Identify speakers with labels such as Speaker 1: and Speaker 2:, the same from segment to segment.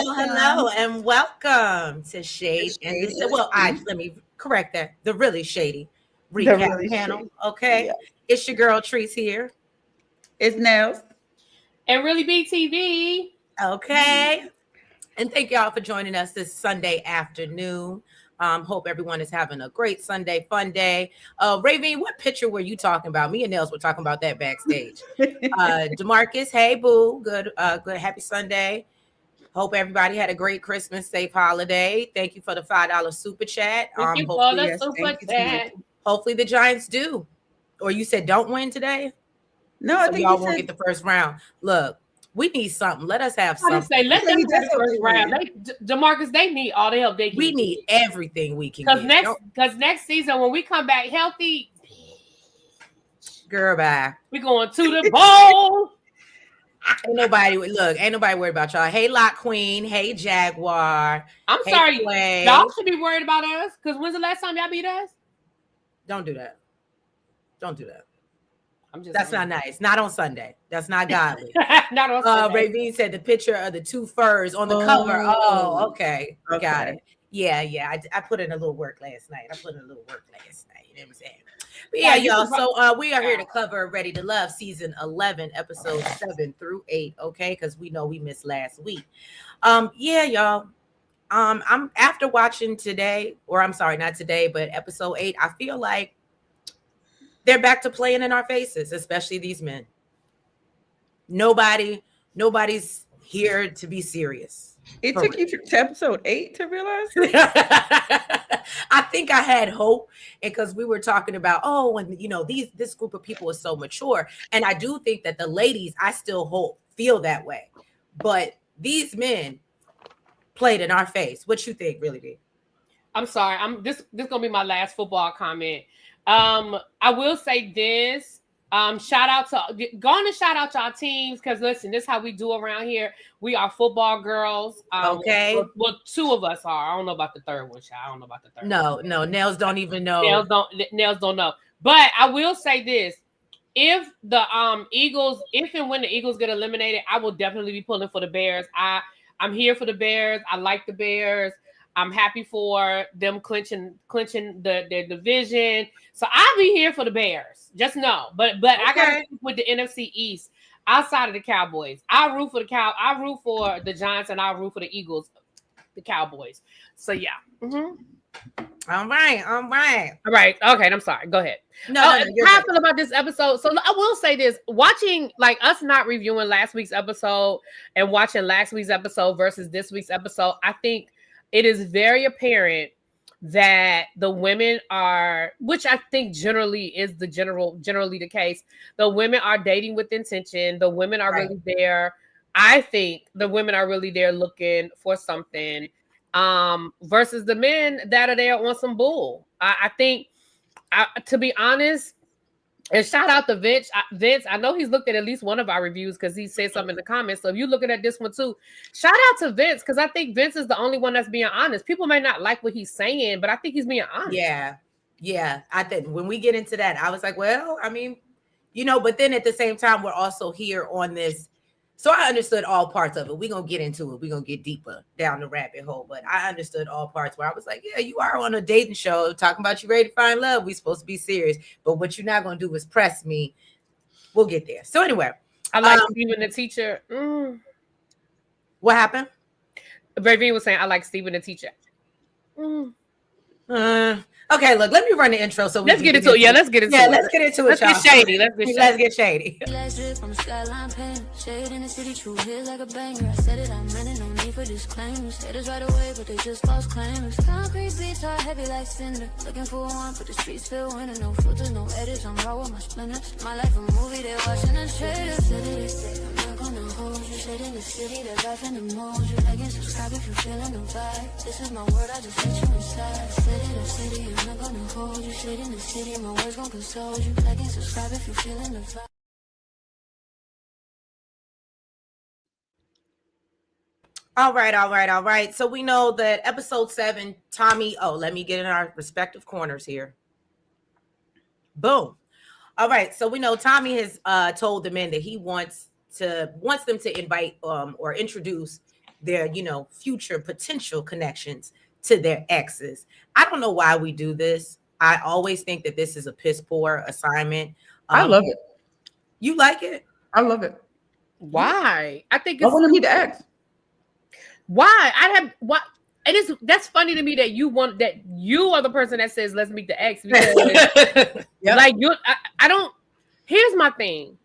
Speaker 1: Hello, and welcome to Shade and the well. Let me correct that. The really shady
Speaker 2: The
Speaker 1: recap
Speaker 2: really
Speaker 1: panel.
Speaker 2: shady.
Speaker 1: Okay,
Speaker 2: Yeah.
Speaker 1: it's your girl Treese here.
Speaker 2: It's Nels.
Speaker 3: And really BTV.
Speaker 1: Okay, and thank y'all for joining us this Sunday afternoon. Hope everyone is having a great Sunday fun day. Raven, what picture were you talking about? Me and Nels were talking about that backstage. Demarcus, hey boo, good happy Sunday. Hope everybody had a great Christmas, safe holiday. Thank you for the $5 super chat.
Speaker 3: Thank you for
Speaker 1: Hopefully,
Speaker 3: the
Speaker 2: yes,
Speaker 3: super
Speaker 2: thank you,
Speaker 3: chat.
Speaker 1: hopefully the Giants do. Or you said don't win today,
Speaker 2: No, I
Speaker 1: so
Speaker 2: think
Speaker 1: y'all
Speaker 2: he
Speaker 1: won't
Speaker 2: said.
Speaker 1: get the first round. Look, we need something. Let us have
Speaker 3: I just
Speaker 1: something.
Speaker 3: say let them
Speaker 2: He
Speaker 3: have the
Speaker 2: definitely
Speaker 3: first round.
Speaker 2: win.
Speaker 3: Demarcus, they need all the help they can
Speaker 1: We
Speaker 3: get.
Speaker 1: need everything we can
Speaker 3: Because
Speaker 1: get.
Speaker 3: next season when we come back healthy,
Speaker 1: Girl, bye.
Speaker 3: we going to the bowl.
Speaker 1: Ain't nobody worried about y'all. Hey, Lock Queen. Hey, Jaguar.
Speaker 3: I'm
Speaker 1: Hey,
Speaker 3: sorry,
Speaker 1: Quay.
Speaker 3: y'all should be worried about us. Because when's the last time y'all beat us?
Speaker 1: Don't do that. Don't do that.
Speaker 3: I'm just
Speaker 1: That's not nice. Not on Sunday. That's not godly.
Speaker 3: not on Sunday.
Speaker 1: Ravine said the picture of the two furs on the cover. Oh, okay. Got it. Yeah. I put in a little work last night. You know what I'm saying? But yeah, y'all. So we are here to cover Ready to Love season 11, episodes 7 through 8. Okay, because we know we missed last week. Yeah, y'all. I'm after watching today, or I'm sorry, not today, but episode 8. I feel like they're back to playing in our faces, especially these men. Nobody's here to be serious.
Speaker 2: It took you to episode 8 to realize.
Speaker 1: I think I had hope because we were talking about and this group of people is so mature, and I do think that the ladies, I still feel that way, but these men played in our face. What you think, really? B?
Speaker 3: I'm sorry. This gonna be my last football comment. I will say this. Shout out to our teams, because listen, this is how we do around here. We are football girls.
Speaker 1: Okay.
Speaker 3: Well, two of us are. I don't know about the third one, child. I don't know about the third one.
Speaker 1: No, Nails don't even know.
Speaker 3: Nails don't know. But I will say this. If the Eagles, if and when the Eagles get eliminated, I will definitely be pulling for the Bears. I'm here for the Bears. I like the Bears. I'm happy for them clinching their division. So I'll be here for the Bears. Just know. But okay. I gotta stick with the NFC East outside of the Cowboys. I root for the Giants, and I root for the Eagles, the Cowboys. So yeah. Mm-hmm.
Speaker 1: All right.
Speaker 3: Okay, I'm sorry. Go ahead.
Speaker 1: No,
Speaker 3: how I feel about this episode. So I will say this: watching, like, us not reviewing last week's episode and watching last week's episode versus this week's episode, I think it is very apparent that the women are, which I think generally is generally the case. The women are dating with intention. The women are really there. I think the women are really there looking for something. Versus the men that are there on some bull. I think, to be honest, and shout out to Vince. I know he's looked at least one of our reviews because he said something in the comments. So if you're looking at this one too, shout out to Vince, because I think Vince is the only one that's being honest. People may not like what he's saying, but I think he's being honest.
Speaker 1: Yeah. I think when we get into that, I was like, well, I mean, but then at the same time, we're also here on this. So I understood all parts of it. We're going to get into it. We're going to get deeper down the rabbit hole. But I understood all parts where I was like, yeah, you are on a dating show talking about you ready to find love. We're supposed to be serious. But what you're not going to do is press me. We'll get there. So anyway.
Speaker 3: I like Stephen the teacher.
Speaker 1: What happened?
Speaker 3: Ravine was saying, I like Stephen the teacher.
Speaker 1: Okay, look, let me run the intro so
Speaker 3: let's get into it.
Speaker 1: Let's get into it. Let's get shady. Let's get shady.
Speaker 4: From skyline pain, shade in the city, true hit like a banger. I said it, I meant it, no need for disclaimers. Haters right away, but they just false claimers. Concrete beats are heavy like cinder. Looking for one, but the streets feel winter. No filters, no edits, I'm raw with my splinters. My life a movie, they're watching the trailer. I'm not gonna hold you. Shade in the city, the life in the mold. You like and subscribe if you're feeling the vibe. This is my word, I just hit you inside. Shade in the city, I'm not gonna hold you. Shade in the city, my words gon' console you. Like and subscribe if you're feeling the vibe.
Speaker 1: All right. So we know that episode 7, Tommy. Let me get in our respective corners here. Boom. All right. So we know Tommy has told the men that he wants them to invite or introduce their, future potential connections to their exes. I don't know why we do this. I always think that this is a piss poor assignment.
Speaker 2: I love it.
Speaker 1: You like it?
Speaker 2: I love it.
Speaker 3: Why? I think
Speaker 2: I
Speaker 3: it's
Speaker 2: want to meet the ex.
Speaker 3: why I have what. That's funny to me that you are the person that says let's meet the ex because like I don't. Here's my thing.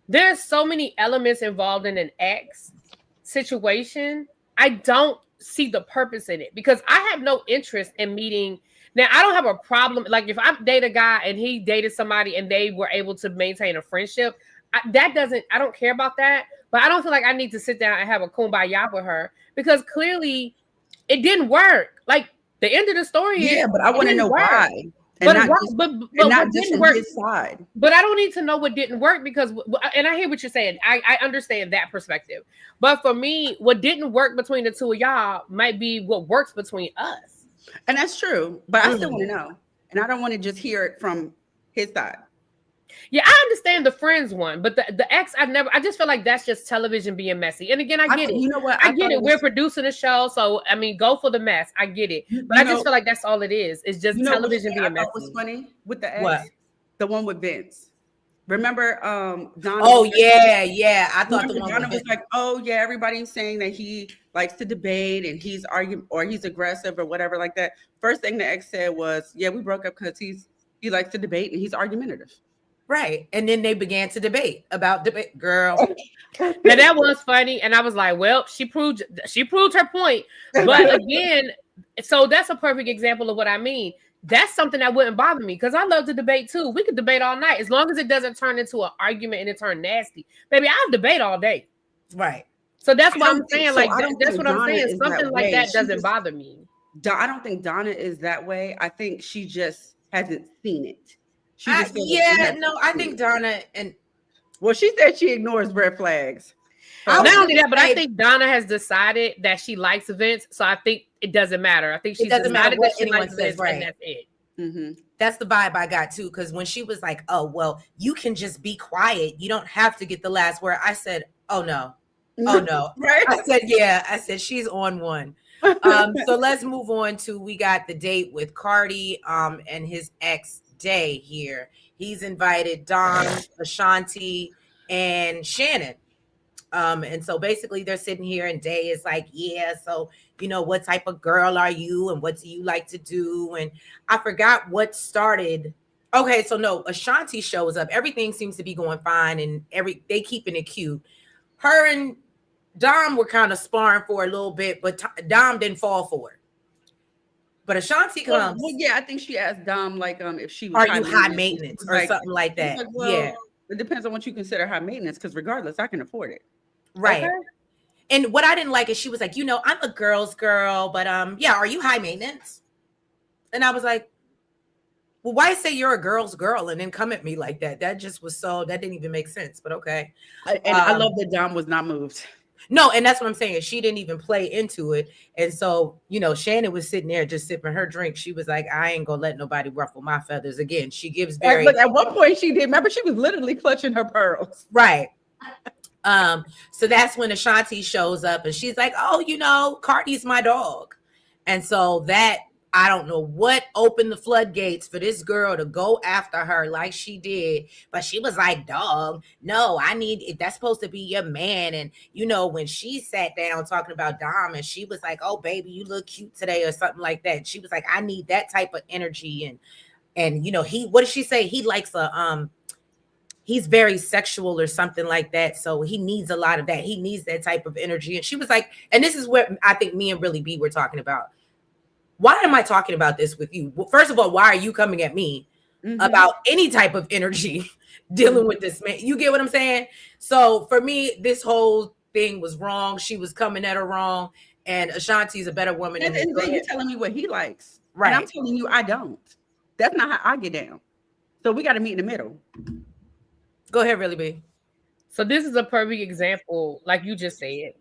Speaker 3: There's so many elements involved in an ex situation. I don't see the purpose in it because I have no interest in meeting. Now, I don't have a problem. Like if I date a guy and he dated somebody and they were able to maintain a friendship, I don't care about that. But I don't feel like I need to sit down and have a kumbaya with her because clearly it didn't work. Like the end of the story is,
Speaker 2: but I want to know why.
Speaker 3: But
Speaker 2: not just from his side.
Speaker 3: But I don't need to know what didn't work because, and I hear what you're saying. I understand that perspective. But for me, what didn't work between the two of y'all might be what works between us.
Speaker 2: And that's true. But I still want to know. And I don't want to just hear it from his side.
Speaker 3: Yeah, I understand the friends one, but the ex, I just feel like that's just television being messy. And again, I get it.
Speaker 2: You know what?
Speaker 3: I get it. We're producing a show, so I mean, go for the mess. I get it, but I just feel like that's all it is. It's just television being messy.
Speaker 2: What was funny with the ex?
Speaker 1: What?
Speaker 2: The one with Vince. Remember, Donna?
Speaker 1: Oh yeah. I thought the one
Speaker 2: Donna was like, "Oh yeah, everybody's saying that he likes to debate and he's arguing or he's aggressive or whatever like that." First thing the ex said was, "Yeah, we broke up because he likes to debate and he's argumentative."
Speaker 1: Right. And then they began to debate about debate. Girl.
Speaker 3: Now that was funny. And I was like, well, she proved her point. But again, so that's a perfect example of what I mean. That's something that wouldn't bother me because I love to debate too. We could debate all night as long as it doesn't turn into an argument and it turn nasty. Baby, I'll debate all day.
Speaker 1: Right.
Speaker 3: So that's what I'm saying. That's what I'm
Speaker 2: Donna
Speaker 3: saying. Something like that doesn't bother me.
Speaker 2: I don't think Donna is that way. I think she just hasn't seen it.
Speaker 1: I think Donna and
Speaker 2: she said she ignores red flags.
Speaker 3: Not only that, but I think Donna has decided that she likes Vince, so I think it doesn't matter. I think she decided that she likes Vince, right? And that's it.
Speaker 2: Mm-hmm.
Speaker 1: That's the vibe I got too. Because when she was like, "Oh well, you can just be quiet. You don't have to get the last word," I said, "Oh no,
Speaker 2: right?"
Speaker 1: I said, "Yeah." I said, "She's on one." So let's move on to we got the date with Cardi and his ex Day here. He's invited Dom, Ashanti, and Shannon. And so basically they're sitting here and Day is like, yeah, so what type of girl are you and what do you like to do? And I forgot what started. Okay, so no, Ashanti shows up. Everything seems to be going fine and they keeping it cute. Her and Dom were kind of sparring for a little bit, but Dom didn't fall for it. But Ashanti comes.
Speaker 2: Well, yeah, I think she asked Dom if she was.
Speaker 1: Are you high maintenance or something like that?
Speaker 2: Like, well, yeah, it depends on what you consider high maintenance. Because regardless, I can afford it.
Speaker 1: Right. Okay. And what I didn't like is she was like, I'm a girl's girl, but yeah, are you high maintenance? And I was like, well, why say you're a girl's girl and then come at me like that? That just was that didn't even make sense. But okay.
Speaker 2: I love that Dom was not moved.
Speaker 1: No, and that's what I'm saying. She didn't even play into it. And so, Shannon was sitting there just sipping her drink. She was like, I ain't gonna let nobody ruffle my feathers again. She gives very
Speaker 2: Look, at one point she did. Remember, she was literally clutching her pearls.
Speaker 1: Right. So that's when Ashanti shows up and she's like, oh, Cardi's my dog. And so that I don't know what opened the floodgates for this girl to go after her like she did. But she was like, dog, no, that's supposed to be your man. And, when she sat down talking about Dom and she was like, oh, baby, you look cute today or something like that. She was like, I need that type of energy. And what did she say? He likes he's very sexual or something like that. So he needs a lot of that. He needs that type of energy. And she was like, and this is what I think me and Really B were talking about. Why am I talking about this with you? Well, first of all, why are you coming at me about any type of energy dealing with this man? You get what I'm saying? So for me, this whole thing was wrong. She was coming at her wrong. And Ashanti's a better woman.
Speaker 2: And then you're telling me what he likes.
Speaker 1: Right.
Speaker 2: And I'm telling you, I don't. That's not how I get down. So we got to meet in the middle.
Speaker 1: Go ahead, Really B.
Speaker 3: So this is a perfect example, like you just said.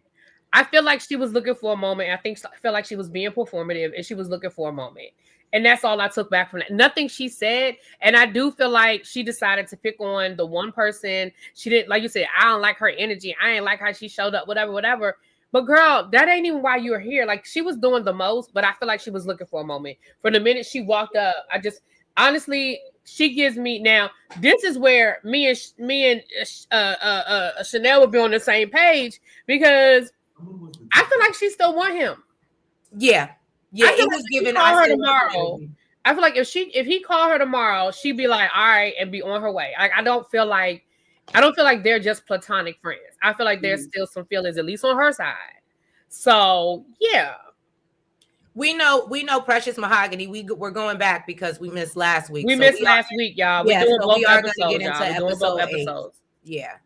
Speaker 3: I feel like she was looking for a moment. I feel like she was being performative and she was looking for a moment. And that's all I took back from that. Nothing she said. And I do feel like she decided to pick on the one person. She didn't, like you said, I don't like her energy. I ain't like how she showed up, whatever. But girl, that ain't even why you're here. Like she was doing the most, but I feel like she was looking for a moment. From the minute she walked up, I just honestly, she gives me now. This is where me and Chanel would be on the same page because I feel like she still want him.
Speaker 1: Yeah, it was given.
Speaker 3: Call her tomorrow. I feel like if he called her tomorrow, she'd be like, all right, and be on her way. Like I don't feel like they're just platonic friends. I feel like there's still some feelings, at least on her side. So yeah.
Speaker 1: We know Precious Mahogany. We're going back because we missed last week.
Speaker 3: We missed last week, y'all. We're doing both episodes, y'all. We're doing both episodes.
Speaker 1: Yeah.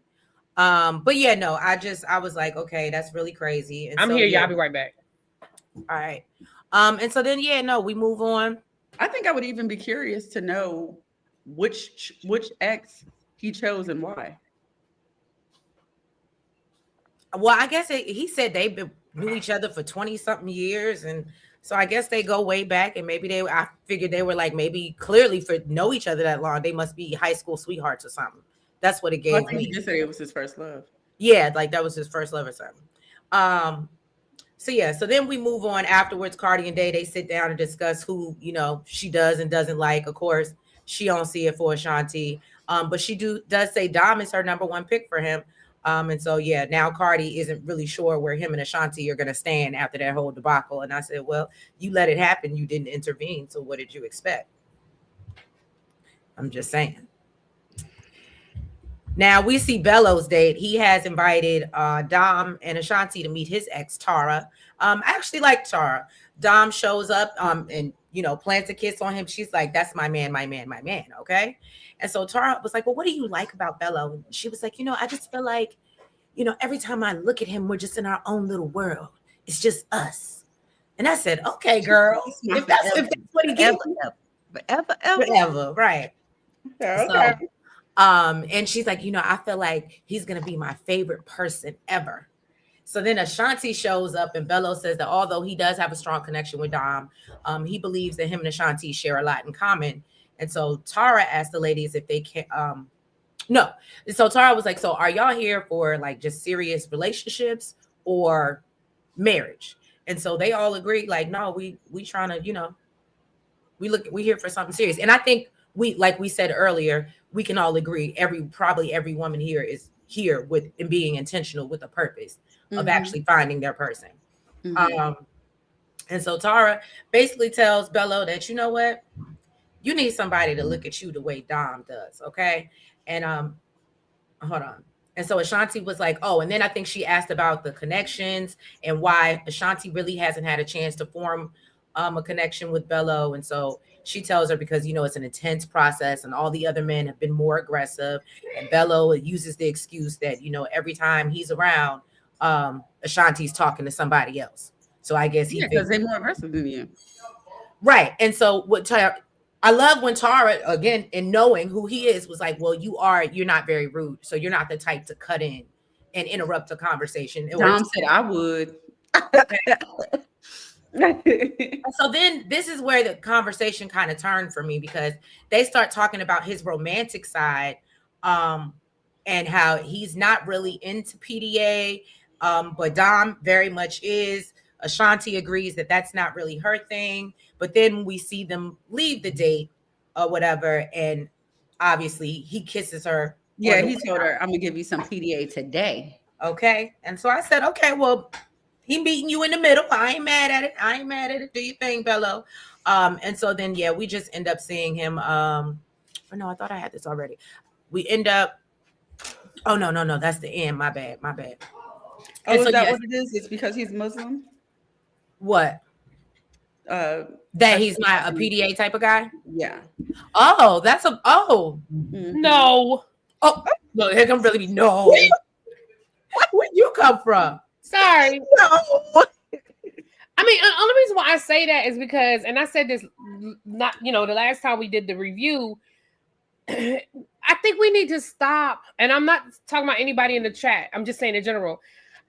Speaker 1: But yeah, no, I was like, okay, that's really crazy. And
Speaker 3: I'm here, y'all. I'll be right back.
Speaker 1: All right. And so then we move on.
Speaker 2: I think I would even be curious to know which ex he chose and why.
Speaker 1: Well, I guess he said they knew each other for 20-something years, and so I guess they go way back, and maybe I figured they were like maybe clearly for know each other that long, they must be high school sweethearts or something. That's what it gave me.
Speaker 2: He just said it was his first love.
Speaker 1: Yeah, like that was his first love or something. So then we move on afterwards. Cardi and Day, they sit down and discuss who, she does and doesn't like. Of course, she don't see it for Ashanti. But she does say Dom is her number one pick for him. And so, now Cardi isn't really sure where him and Ashanti are going to stand after that whole debacle. And I said, well, you let it happen. You didn't intervene. So what did you expect? I'm just saying. Now we see Bello's date. He has invited Dom and Ashanti to meet his ex, Tara. I actually like Tara. Dom shows up and, plants a kiss on him. She's like, that's my man, my man, my man. Okay. And so Tara was like, well, what do you like about Bello? And she was like, I just feel like, every time I look at him, we're just in our own little world. It's just us. And I said, okay, girl, if that's what he gets, forever. Right.
Speaker 2: Okay.
Speaker 1: So, and she's like, I feel like he's going to be my favorite person ever. So then Ashanti shows up and Bello says that although he does have a strong connection with Dom, he believes that him and Ashanti share a lot in common. And so Tara asked the ladies if they can, no. So Tara was like, so are y'all here for like just serious relationships or marriage? And so they all agreed, like, no, we trying to, we here for something serious. And I think like we said earlier, we can all agree probably every woman here is here with and being intentional with a purpose of actually finding their person. And so Tara basically tells Bello that, you know what, you need somebody to look at you the way Dom does. Okay. And hold on. And so Ashanti was like, oh, and then I think she asked about the connections and why Ashanti really hasn't had a chance to form a connection with Bello. And so she tells her because, it's an intense process and all the other men have been more aggressive. And Bello uses the excuse that, every time he's around, Ashanti's talking to somebody else. So I guess
Speaker 2: because they're more aggressive than you.
Speaker 1: Right. And so I love when Tara, again, in knowing who he is, was like, well, you're not very rude. So you're not the type to cut in and interrupt a conversation.
Speaker 2: Dom said I would.
Speaker 1: So then this is where the conversation kind of turned for me because they start talking about his romantic side and how he's not really into PDA, but Dom very much is. Ashanti agrees that that's not really her thing, but then we see them leave the date or whatever, and obviously he kisses her.
Speaker 2: Yeah, he told her, I'm gonna give you some PDA today.
Speaker 1: Okay. And so I said, okay, well, he meeting you in the middle. I ain't mad at it. Do your thing, Bello. And so then, we just end up seeing him. No, I thought I had this already. We end up. Oh, no. That's the end. My bad.
Speaker 2: Oh, is that what it is? It's because he's Muslim?
Speaker 1: What? That he's not a PDA type of guy?
Speaker 2: Yeah.
Speaker 1: Oh, that's no. Oh, no, here come really no. Where'd you come from?
Speaker 3: Sorry.
Speaker 1: No.
Speaker 3: I mean, the only reason why I say that is because, and I said this not, the last time we did the review, I think we need to stop. And I'm not talking about anybody in the chat. I'm just saying in general.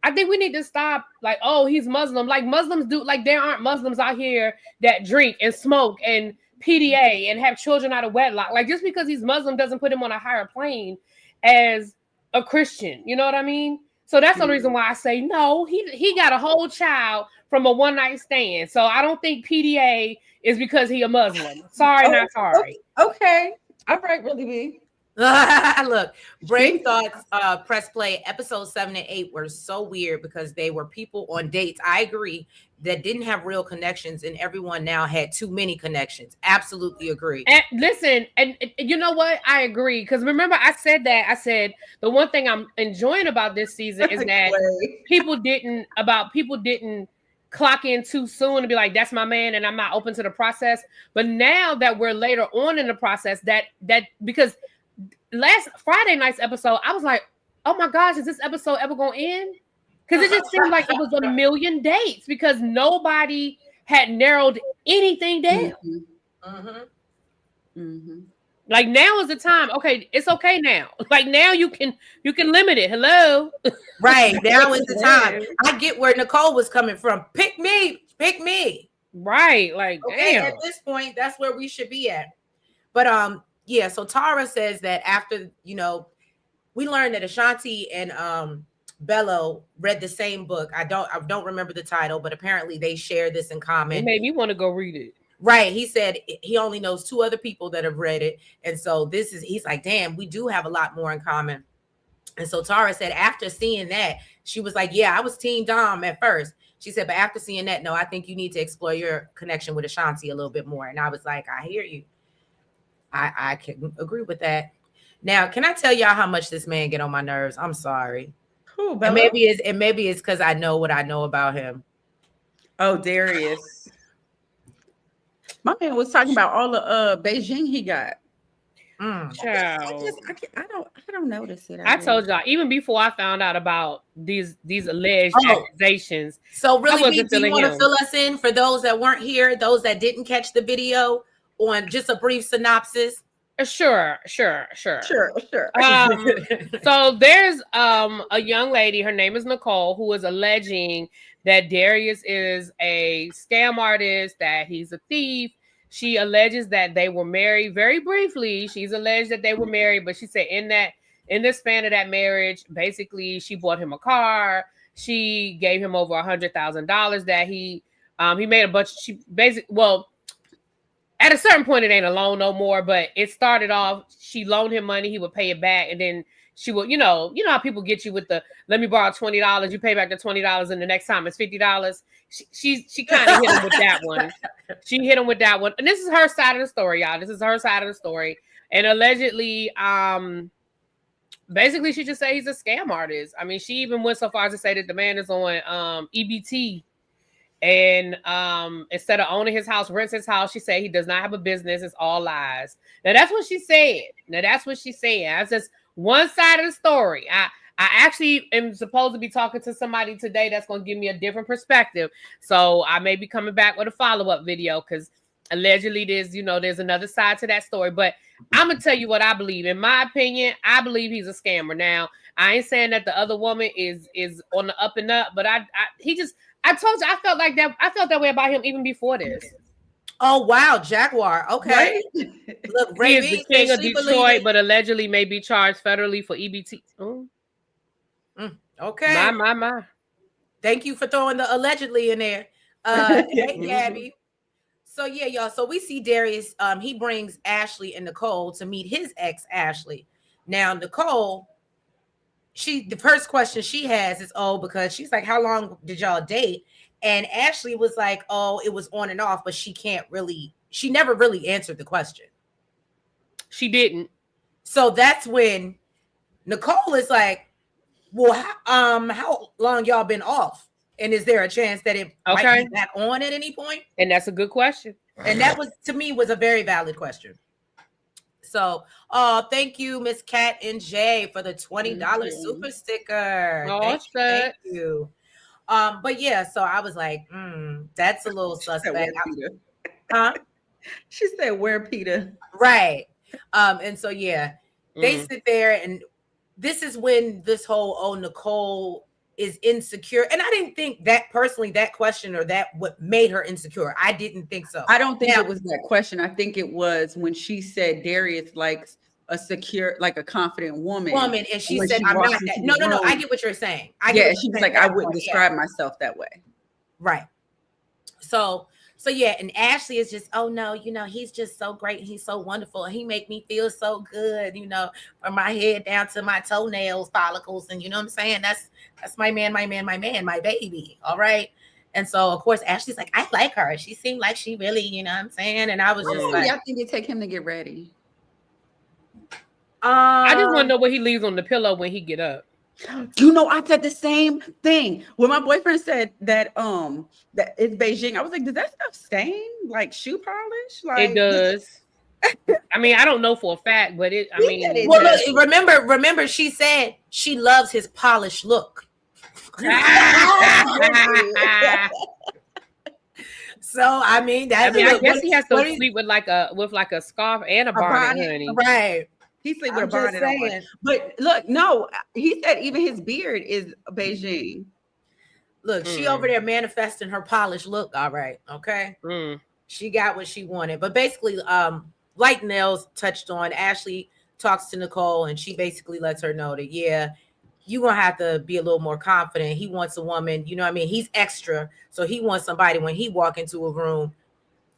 Speaker 3: I think we need to stop like, oh, he's Muslim. Like Muslims do, like there aren't Muslims out here that drink and smoke and PDA and have children out of wedlock. Like just because he's Muslim doesn't put him on a higher plane as a Christian. You know what I mean? So that's the reason why I say no. He got a whole child from a one night stand. So I don't think PDA is because he a Muslim. Sorry, not sorry.
Speaker 2: Okay. All right, really be.
Speaker 1: Look, Brave Thoughts press play episode 7 and 8 were so weird because they were people on dates. I agree that didn't have real connections, and everyone now had too many connections. Absolutely agree.
Speaker 3: And listen, and you know what? I agree because remember I said that. I said the one thing I'm enjoying about this season is that people didn't clock in too soon and be like, that's my man, and I'm not open to the process. But now that we're later on in the process, that because last Friday night's episode, I was like, oh my gosh, is this episode ever gonna end? Because it just seemed like it was a million dates because nobody had narrowed anything down. Like now is the time. Okay, it's okay now. Like now you can limit it. Hello.
Speaker 1: Right. Now is the time. I get where Nicole was coming from. Pick me.
Speaker 3: Right. Like damn.
Speaker 1: At this point, that's where we should be at. But yeah, so Tara says that after, we learned that Ashanti and Bello read the same book. I don't remember the title, but apparently they share this in common.
Speaker 3: It made me want to go read it.
Speaker 1: Right. He said he only knows 2 other people that have read it. And so he's like, damn, we do have a lot more in common. And so Tara said after seeing that, she was like, yeah, I was Team Dom at first. She said, but after seeing that, no, I think you need to explore your connection with Ashanti a little bit more. And I was like, I hear you. I can agree with that. Now, can I tell y'all how much this man get on my nerves? I'm sorry.
Speaker 2: Who,
Speaker 1: and maybe it's because I know what I know about him.
Speaker 2: Oh, Darius. My man was talking about all the Beijing he got.
Speaker 3: I
Speaker 2: don't notice it.
Speaker 3: I told y'all even before I found out about these alleged accusations.
Speaker 1: So really, do you want to fill us in for those that weren't here, those that didn't catch the video, on just a brief synopsis?
Speaker 3: Sure. So there's a young lady, her name is Nicole, who is alleging that Darius is a scam artist, that he's a thief. She alleges that they were married very briefly. She's alleged that they were married, but she said in the span of that marriage, basically she bought him a car. She gave him over $100,000 that he made a bunch. At a certain point, it ain't a loan no more, but it started off, she loaned him money, he would pay it back, and then she would, you know how people get you with the, let me borrow $20, you pay back the $20, and the next time it's $50. She kind of hit him with that one. She hit him with that one. And this is her side of the story, y'all. This is her side of the story. And allegedly, basically, she just said he's a scam artist. I mean, she even went so far as to say that the man is on EBT. And instead of owning his house, rents his house, she said he does not have a business. It's all lies. Now, that's what she said. That's just one side of the story. I actually am supposed to be talking to somebody today that's going to give me a different perspective. So I may be coming back with a follow-up video because allegedly there's another side to that story. But I'm going to tell you what I believe. In my opinion, I believe he's a scammer. Now, I ain't saying that the other woman is on the up and up, but I told you I felt like that. I felt that way about him even before this.
Speaker 1: Oh wow, Jaguar. Okay.
Speaker 2: Right?
Speaker 1: Look,
Speaker 3: he is the king of Detroit, but allegedly may be charged federally for EBT.
Speaker 1: Okay.
Speaker 3: My.
Speaker 1: Thank you for throwing the allegedly in there. Hey, Gabby. So yeah, y'all. So we see Darius. He brings Ashley and Nicole to meet his ex, Ashley. Now, Nicole, the first question she has is, because she's like, how long did y'all date? And Ashley was like, it was on and off, but she never really answered the question.
Speaker 3: She didn't.
Speaker 1: So that's when Nicole is like, well, how long y'all been off? And is there a chance that it might be back on at any point?
Speaker 3: And that's a good question.
Speaker 1: And that was, to me, was a very valid question. So, thank you, Miss Kat and Jay, for the $20 super sticker. Thank you. But yeah, so I was like, that's a little suspect. Huh?
Speaker 2: She said, where Peter?
Speaker 1: Right. And so yeah, they sit there, and this is when this whole Nicole is insecure. And I didn't think that personally, that question or that what made her insecure. I didn't think so.
Speaker 2: I don't think it was that question. I think it was when she said Darius likes a secure, like a confident woman.
Speaker 1: And she
Speaker 2: when
Speaker 1: said, "I'm not
Speaker 2: walked
Speaker 1: that."
Speaker 2: into
Speaker 1: No,
Speaker 2: the
Speaker 1: no, I
Speaker 2: room.
Speaker 1: get what you're saying.
Speaker 2: She was like, I wouldn't describe myself that way.
Speaker 1: Right. So yeah, and Ashley is just, oh no, he's just so great. He's so wonderful. He make me feel so good, from my head down to my toenails, follicles. And you know what I'm saying? That's my man, my baby. All right. And so of course Ashley's like, I like her. She seemed like she really, you know what I'm saying? And I was just like,
Speaker 2: I think it take him to get ready.
Speaker 3: I just want to know what he leaves on the pillow when he get up.
Speaker 2: I said the same thing when my boyfriend said that that it's Beijing. I was like, does that stuff stain like shoe polish? Like,
Speaker 3: it does. I mean, I don't know for a fact, but it. I mean,
Speaker 1: well, look, remember, she said she loves his polished look. So I mean, that's.
Speaker 3: I guess he has to sleep with like a scarf and a bonnet, honey.
Speaker 1: Right.
Speaker 2: He sleep with a bonnet on. But look, no, he said even his beard is Beijing.
Speaker 1: Look, she over there manifesting her polished look. All right, okay. She got what she wanted, but basically, like Nels touched on, Ashley talks to Nicole, and she basically lets her know that you're gonna have to be a little more confident. He wants a woman, you know what I mean? He's extra, so he wants somebody when he walk into a room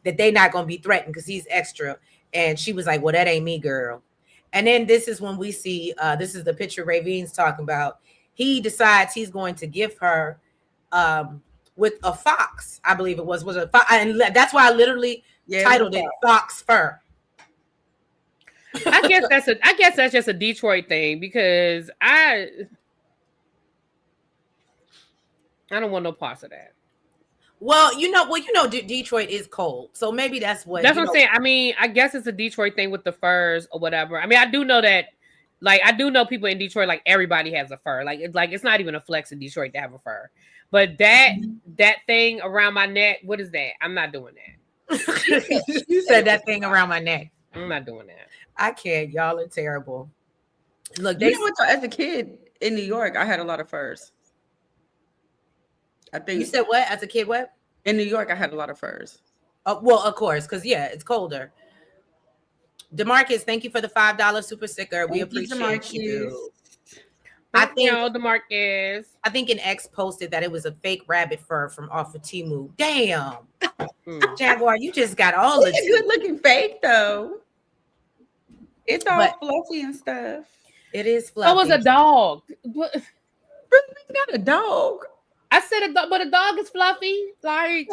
Speaker 1: that they not gonna be threatened because he's extra. And she was like, "Well, that ain't me, girl." And then this is when we see, this is the picture Ravine's talking about. He decides he's going to give her with a fox, I believe it was a fox. And that's why I literally titled it Fox Fur.
Speaker 3: I guess that's just a Detroit thing because I don't want no parts of that.
Speaker 1: Well, Detroit is cold, so maybe that's what
Speaker 3: I'm saying. I mean, I guess it's a Detroit thing with the furs or whatever. I mean, I do know that, like, I do know people in Detroit, like everybody has a fur. Like it's not even a flex in Detroit to have a fur. But that thing around my neck, what is that? I'm not doing that.
Speaker 1: You said that thing around my neck.
Speaker 3: I'm not doing that.
Speaker 1: I can't. Y'all are terrible. Look,
Speaker 2: as a kid in New York, I had a lot of furs. I think
Speaker 1: you said what? As a kid, what?
Speaker 2: In New York, I had a lot of furs.
Speaker 1: Well, of course, because it's colder. DeMarcus, thank you for the $5 super sticker. We appreciate you.
Speaker 3: I think DeMarcus.
Speaker 1: I think an ex posted that it was a fake rabbit fur from off of Temu. Damn, Jaguar, you just got all the
Speaker 2: good looking fake though. It's all fluffy and stuff.
Speaker 1: It is fluffy.
Speaker 3: So was a dog.
Speaker 2: Really, not a dog.
Speaker 3: I said a dog, but a dog is fluffy. Like.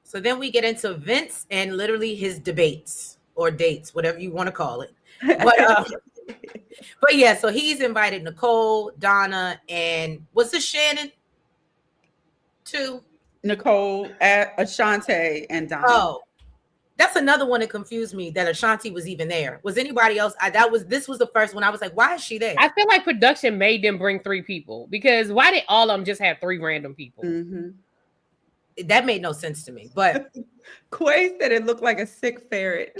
Speaker 1: So then we get into Vince and literally his debates or dates, whatever you want to call it. But yeah, so he's invited Nicole, Donna, and what's this, Shannon? Two.
Speaker 2: Nicole, Ashante, and Donna.
Speaker 1: Oh, that's another one that confused me that Ashanti was even there. Was anybody else? This was the first one. I was like, why is she there?
Speaker 3: I feel like production made them bring 3 people because why did all of them just have 3 random people?
Speaker 2: Mm-hmm.
Speaker 1: That made no sense to me. But
Speaker 2: Quay said it looked like a sick ferret.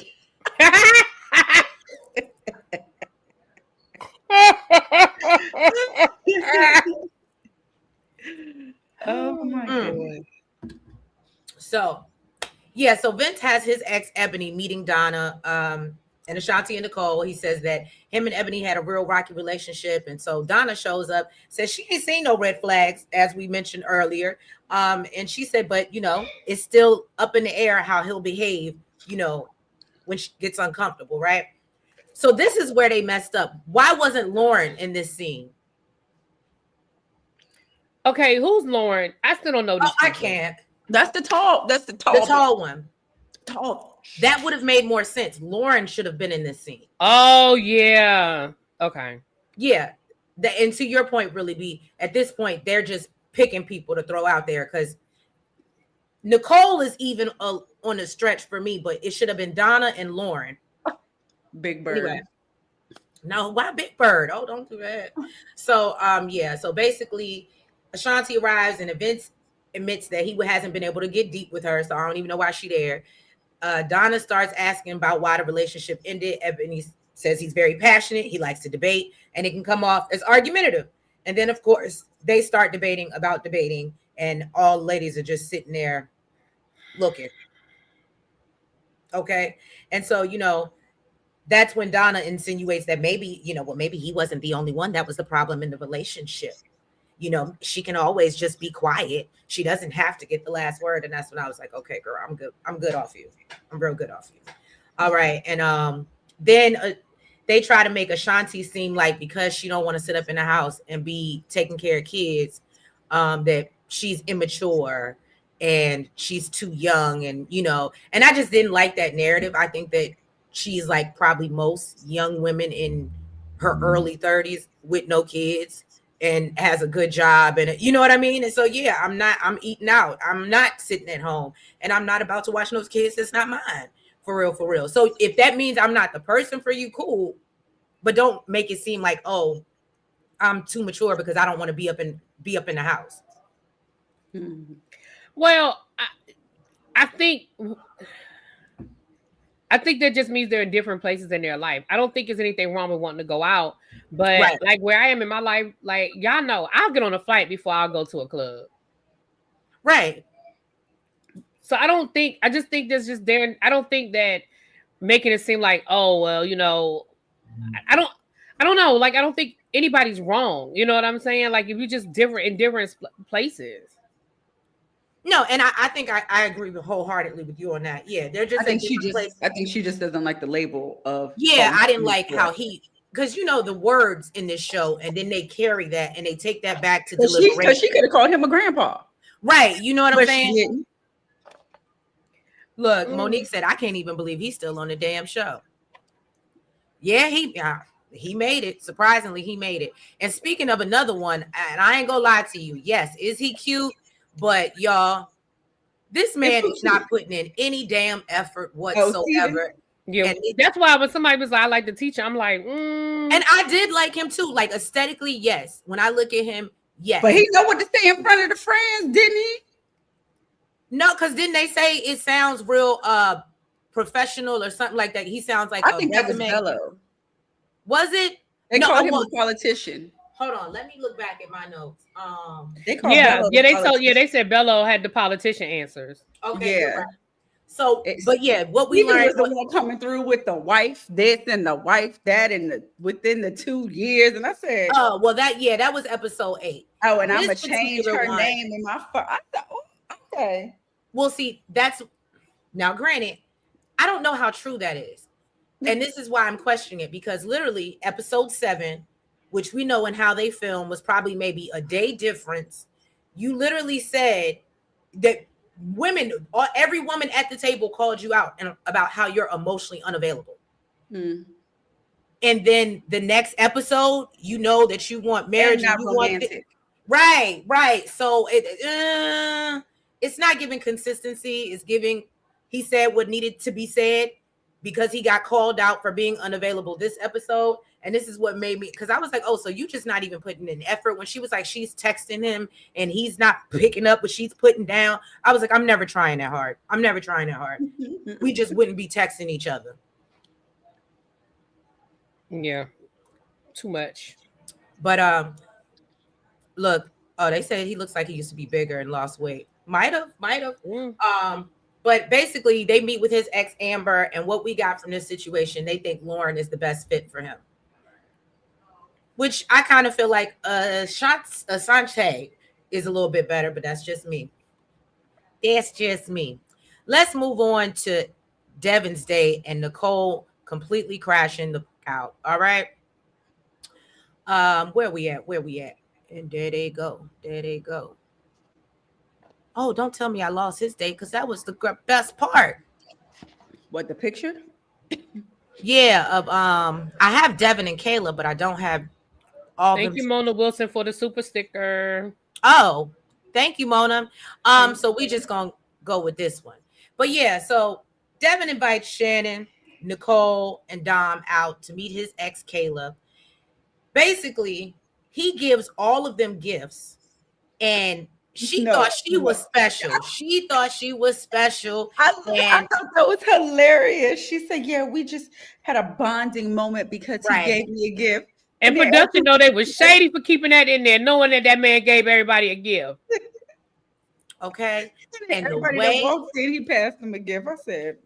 Speaker 2: Oh my god.
Speaker 1: So Vince has his ex Ebony meeting Donna and Ashanti and Nicole. He says that him and Ebony had a real rocky relationship, and so Donna shows up, says she ain't seen no red flags, as we mentioned earlier, and she said, but it's still up in the air how he'll behave, when she gets uncomfortable, right? So this is where they messed up. Why wasn't Lauren in this scene?
Speaker 3: Okay, who's Lauren? I still don't know.
Speaker 1: I can't.
Speaker 2: That's the tall
Speaker 1: one.
Speaker 2: Tall.
Speaker 1: That would have made more sense. Lauren should have been in this scene.
Speaker 3: Oh yeah. Okay.
Speaker 1: Yeah. And to your point, really, B, at this point, they're just picking people to throw out there because Nicole is even on a stretch for me, but it should have been Donna and Lauren.
Speaker 2: Big Bird. Anyway.
Speaker 1: No, why Big Bird? Oh, don't do that. So, so basically, Ashanti arrives and Vince admits that he hasn't been able to get deep with her, so I don't even know why she's there. Donna starts asking about why the relationship ended. Ebony says he's very passionate, he likes to debate, and it can come off as argumentative. And then, of course, they start debating about debating, and all ladies are just sitting there looking. Okay? And so, that's when Donna insinuates that maybe, maybe he wasn't the only one that was the problem in the relationship. She can always just be quiet. She doesn't have to get the last word. And that's when I was like, okay, girl, I'm good. I'm good off you. I'm real good off you. All right. And then they try to make Ashanti seem like because she don't want to sit up in the house and be taking care of kids, that she's immature and she's too young. And I just didn't like that narrative. I think that she's like probably most young women in her early 30s with no kids and has a good job, and you know what I mean? And so, yeah, I'm eating out. I'm not sitting at home, and I'm not about to watch those kids. It's not mine, for real, for real. So if that means I'm not the person for you, cool, but don't make it seem like, oh, I'm too mature because I don't want to be up in the house.
Speaker 3: Well, I think that just means they're in different places in their life. I don't think there's anything wrong with wanting to go out, but
Speaker 1: Right.
Speaker 3: like where I am in my life, like y'all know, I'll get on a flight before I'll go to a club.
Speaker 1: Right.
Speaker 3: So I just think there's just there. I don't think that making it seem like, oh, well, I don't know. Like, I don't think anybody's wrong. You know what I'm saying? Like, if you're just different in different places.
Speaker 1: No, and I think I agree wholeheartedly with you on that. Yeah, they're just.
Speaker 2: I think she just doesn't like the label of.
Speaker 1: Yeah, I didn't like how because the words in this show, and then they carry that and they take that back to deliberation.
Speaker 2: Because she could have called him a grandpa,
Speaker 1: right? You know what I'm saying?
Speaker 2: She didn't.
Speaker 1: Look, Monique said, "I can't even believe he's still on the damn show." Yeah, he made it. Surprisingly, he made it. And speaking of another one, and I ain't gonna lie to you, yes, is he cute? But y'all, this man is not putting in any damn effort whatsoever.
Speaker 3: Yeah,
Speaker 1: and
Speaker 3: that's why when somebody was like, I like the teacher, I'm like, And
Speaker 1: I did like him too. Like aesthetically, yes. When I look at him, yes.
Speaker 2: But he know what to say in front of the friends, didn't he?
Speaker 1: No, because didn't they say it sounds real professional or something like that? He sounds like
Speaker 2: I think that was Bello.
Speaker 1: Was it?
Speaker 2: They called him a politician.
Speaker 1: Hold on, let me look back at my notes.
Speaker 3: They said Bello had the politician answers.
Speaker 1: Okay, yeah. Right. So, but yeah, what we learned
Speaker 2: was the one coming through with the wife this and the wife that, and within the 2 years, and I said,
Speaker 1: oh well, that was episode 8.
Speaker 2: Oh, and I'm gonna change her name in my phone. I thought, oh, okay.
Speaker 1: Well, see, that's now. Granted, I don't know how true that is, and this is why I'm questioning it, because literally episode 7. Which we know in how they film was probably maybe a day difference. You literally said that every woman at the table called you out and about how you're emotionally unavailable. And then the next episode, that you want marriage. And you romantic. Right. So it's not giving consistency. It's giving, he said what needed to be said because he got called out for being unavailable this episode. And this is what made me, because I was like, oh, so you just not even putting in effort. When she was like, she's texting him and he's not picking up, but she's putting down. I was like, I'm never trying that hard. We just wouldn't be texting each other.
Speaker 3: Yeah. Too much.
Speaker 1: But look, they said he looks like he used to be bigger and lost weight. Might have. But basically they meet with his ex Amber, and what we got from this situation, they think Lauren is the best fit for him. Which I kind of feel like Ashanti is a little bit better, but that's just me. Let's move on to Devin's Day and Nicole completely crashing out. All right. Where we at? And there they go. Oh, don't tell me I lost his day, because that was the best part.
Speaker 2: What, the picture?
Speaker 1: Yeah, of I have Devin and Kayla, but I don't have all.
Speaker 3: Thank you, Mona Wilson, for the super sticker.
Speaker 1: Oh, thank you, Mona. So we just gonna go with this one. But yeah, so Devin invites Shannon, Nicole, and Dom out to meet his ex Kayla. Basically, he gives all of them gifts, and she thought she was special. She thought she was special.
Speaker 2: I thought that was hilarious. She said, yeah, we just had a bonding moment because he gave me a gift.
Speaker 3: And production know they was shady for keeping that in there, knowing that man gave everybody a gift.
Speaker 1: Okay.
Speaker 2: And everybody that walked in, he passed them a gift. I said,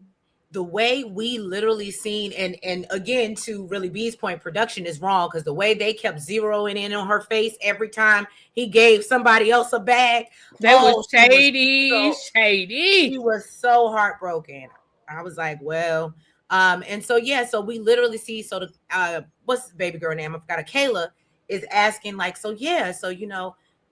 Speaker 1: the way we literally seen, and again, to really B's point, production is wrong, because the way they kept zeroing in on her face every time he gave somebody else a bag.
Speaker 3: That was shady.
Speaker 1: She was so heartbroken. I was like, well, and so yeah, so we literally see, so the what's the baby girl name? I forgot. Kayla is asking, like, so yeah, so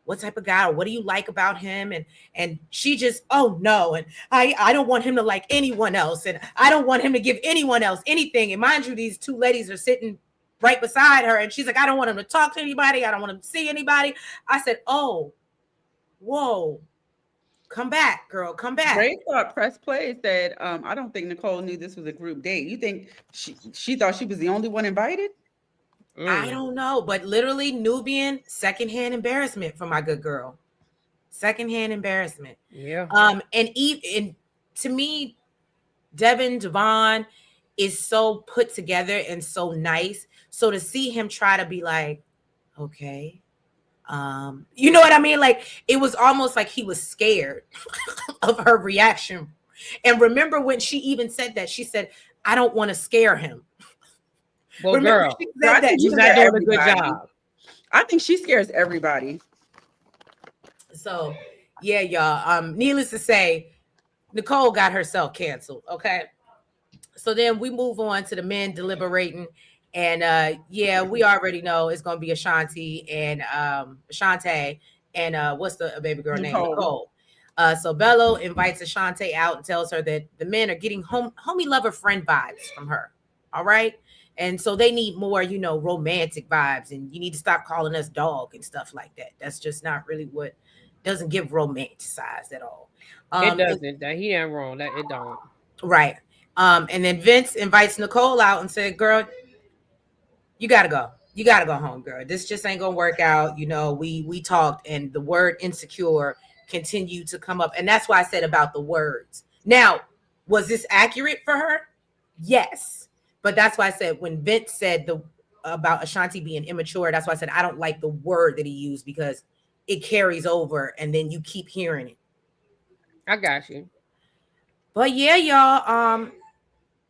Speaker 1: what type of guy, or what do you like about him? And she just, oh no, and I don't want him to like anyone else, and I don't want him to give anyone else anything. And mind you, these two ladies are sitting right beside her, and she's like, I don't want him to talk to anybody, I don't want him to see anybody. I said, oh, whoa, come back, girl, come back.
Speaker 2: Ray thought press play said, I don't think Nicole knew this was a group date. You think she thought she was the only one invited?
Speaker 1: I don't know, but literally Nubian, secondhand embarrassment for my good girl. Secondhand embarrassment.
Speaker 3: Yeah.
Speaker 1: And to me, Devon is so put together and so nice. So to see him try to be like, okay, you know what I mean? Like, it was almost like he was scared of her reaction. And remember when she even said that, she said, I don't want to scare him.
Speaker 3: Well,
Speaker 1: remember,
Speaker 3: girl,
Speaker 1: I think
Speaker 3: she's not doing a good job.
Speaker 2: I think she scares everybody.
Speaker 1: So yeah, y'all. Needless to say, Nicole got herself canceled. Okay. So then we move on to the men deliberating. And yeah, we already know it's gonna be Ashanti and Ashante and what's the baby girl name? Nicole. So Bello invites Ashante out and tells her that the men are getting homie lover friend vibes from her. All right. And so they need more, romantic vibes, and you need to stop calling us dog and stuff like that. That's just not really what doesn't give romanticized at all.
Speaker 3: It doesn't. He ain't wrong. That it don't.
Speaker 1: Right. And then Vince invites Nicole out and said, girl, you gotta go. You gotta go home, girl. This just ain't gonna work out. We talked, and the word insecure continued to come up. And that's why I said about the words. Now, was this accurate for her? Yes. But that's why I said when Vince said about Ashanti being immature, that's why I said I don't like the word that he used, because it carries over and then you keep hearing it.
Speaker 3: I got you.
Speaker 1: But yeah, y'all.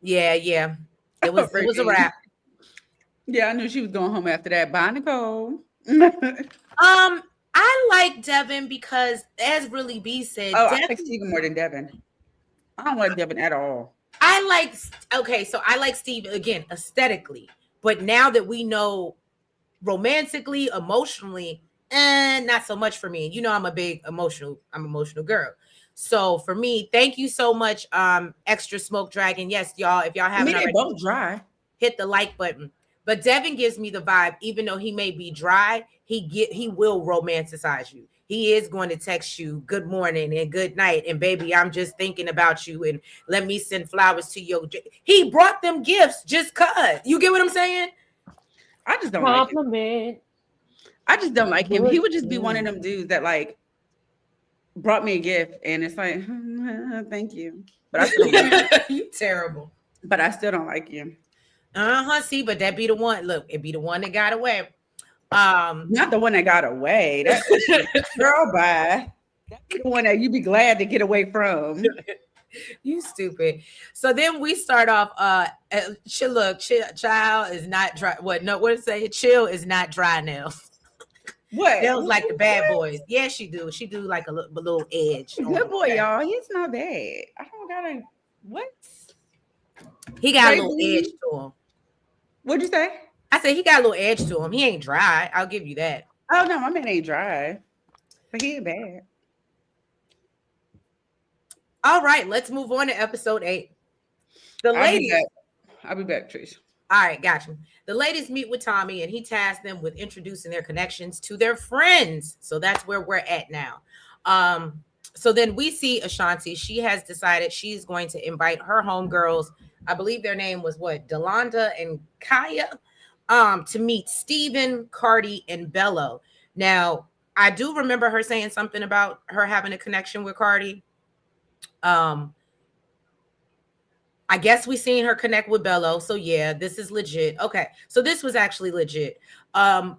Speaker 1: Yeah. It was a wrap.
Speaker 2: Yeah, I knew she was going home after that. Bye, Nicole.
Speaker 1: I like Devin because, as really B said,
Speaker 2: I like Steven more than Devin. I don't like Devin at all.
Speaker 1: I like Steve again aesthetically, but now that we know romantically, emotionally, and not so much for me. I'm a big emotional girl. So for me, thank you so much, Extra Smoke Dragon. Yes, y'all, if y'all haven't already,
Speaker 2: both dry,
Speaker 1: hit the like button. But Devin gives me the vibe, even though he may be dry, he will romanticize you. He is going to text you good morning and good night, and baby, I'm just thinking about you, and let me send flowers to you. He brought them gifts just cause. You get what I'm saying?
Speaker 2: I just don't
Speaker 3: compliment.
Speaker 2: Like him. I just don't like him. He would just be one of them dudes that like brought me a gift, and it's like, thank you, but I still don't like
Speaker 1: you terrible.
Speaker 2: But I still don't like you.
Speaker 1: See, but that be the one. Look, it be the one that got away.
Speaker 2: Not the one that got away. That's girl, bye. That's the one that you be glad to get away from.
Speaker 1: You stupid. So then we start off. Chill is not dry. What? No, what to say? Chill is not dry nails.
Speaker 2: What?
Speaker 1: Nails like the bad boys. Yeah, she do. She do like a little edge.
Speaker 2: Good boy, y'all. He's not bad. I don't gotta. What?
Speaker 1: He got a little edge to him.
Speaker 2: What'd you say?
Speaker 1: I said he got a little edge to him. He ain't dry. I'll give you that.
Speaker 2: Oh no, my man ain't dry, but he ain't bad.
Speaker 1: All right, let's move on to episode 8. The ladies.
Speaker 2: I'll be back, Trish.
Speaker 1: All right, gotcha. The ladies meet with Tommy, and he tasked them with introducing their connections to their friends. So that's where we're at now. So then we see Ashanti. She has decided she's going to invite her homegirls. I believe their name was Delonda and Kaya, to meet Steven, Cardi, and Bello. Now, I do remember her saying something about her having a connection with Cardi. I guess we seen her connect with Bello. So yeah, this is legit. Okay. So this was actually legit. And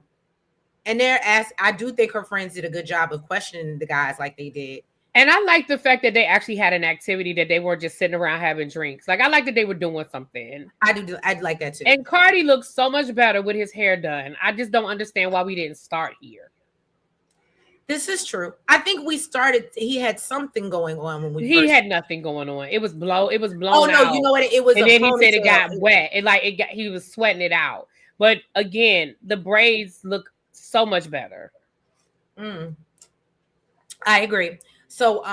Speaker 1: I do think her friends did a good job of questioning the guys like they did.
Speaker 3: And I like the fact that they actually had an activity, that they weren't just sitting around having drinks. Like, I like that they were doing something.
Speaker 1: I'd like that too.
Speaker 3: And Cardi looks so much better with his hair done. I just don't understand why we didn't start here.
Speaker 1: This is true. I think we started. He had something going on when we.
Speaker 3: He had nothing going on. It was blown. It was blown.
Speaker 1: Oh no!
Speaker 3: Out.
Speaker 1: You know what? It was.
Speaker 3: And then he said it got wet. He was sweating it out. But again, the braids look so much better.
Speaker 1: I agree. So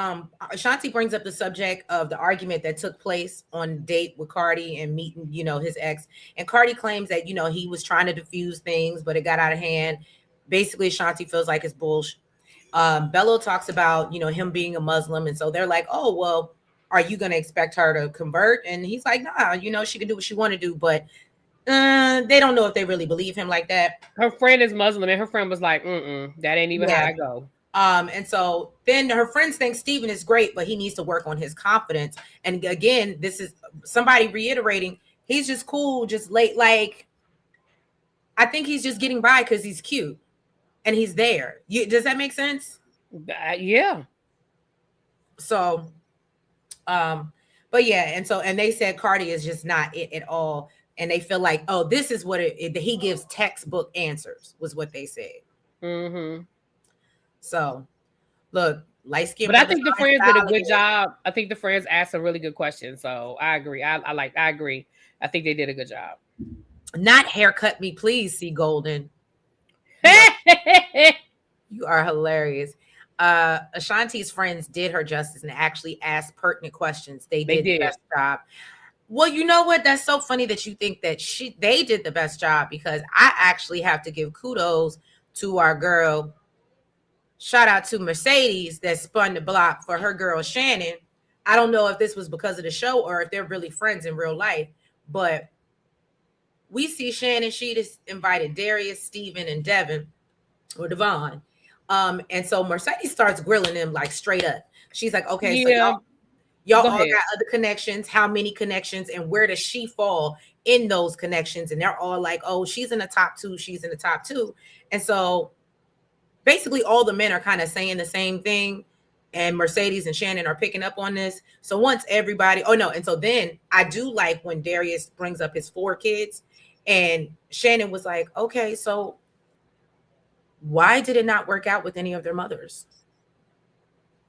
Speaker 1: Ashanti brings up the subject of the argument that took place on date with Cardi and meeting, his ex. And Cardi claims that, he was trying to diffuse things, but it got out of hand. Basically, Ashanti feels like it's bullshit. Bello talks about, him being a Muslim. And so they're like, oh, well, are you going to expect her to convert? And he's like, nah, she can do what she want to do. But they don't know if they really believe him like that.
Speaker 3: Her friend is Muslim, and her friend was like, that ain't even how I go.
Speaker 1: And so then her friends think Steven is great, but he needs to work on his confidence. And again, this is somebody reiterating, he's just cool, just late. Like, I think he's just getting by because he's cute and he's there. Does that make sense?
Speaker 3: Yeah.
Speaker 1: So, but yeah. And they said Cardi is just not it at all. And they feel like, oh, this is what he gives textbook answers, was what they said.
Speaker 3: Mm-hmm.
Speaker 1: So, look, light skin.
Speaker 3: But I think the friends did a good job. I think the friends asked a really good question. So I agree. I agree. I think they did a good job.
Speaker 1: Not haircut me, please, C. Golden. You are hilarious. Ashanti's friends did her justice and actually asked pertinent questions. They did the best job. Well, you know what? That's so funny that you think that they did the best job, because I actually have to give kudos to our girl. Shout out to Mercedes that spun the block for her girl Shannon. I don't know if this was because of the show or if they're really friends in real life, but we see Shannon. She just invited Darius, Steven, and Devin or Devon. And so Mercedes starts grilling them like straight up. She's like, okay, so y'all all got other connections. How many connections, and where does she fall in those connections? And they're all like, oh, she's in the top two. She's in the top two. And so basically all the men are kind of saying the same thing, and Mercedes and Shannon are picking up on this. So once everybody, and so then I do like when Darius brings up his 4 kids, and Shannon was like, okay, so why did it not work out with any of their mothers?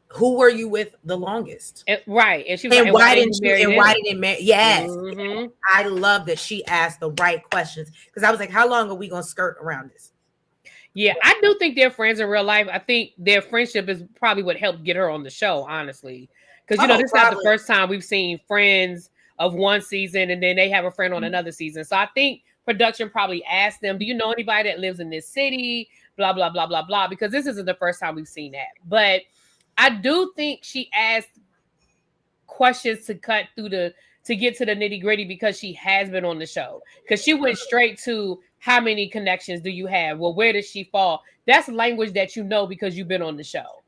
Speaker 1: Who were you with the longest?
Speaker 3: Right. And she was
Speaker 1: like, why didn't you marry? Yes.
Speaker 3: Mm-hmm.
Speaker 1: I love that she asked the right questions, because I was like, how long are we going to skirt around this?
Speaker 3: Yeah, I do think they're friends in real life. I think their friendship is probably what helped get her on the show, honestly. Because, this is not the first time we've seen friends of one season and then they have a friend on another season. So I think production probably asked them, do you know anybody that lives in this city? Blah, blah, blah, blah, blah. Because this isn't the first time we've seen that. But I do think she asked questions to get to the nitty gritty, because she has been on the show. Because she went straight to, how many connections do you have? Well, where does she fall? That's language that because you've been on the show,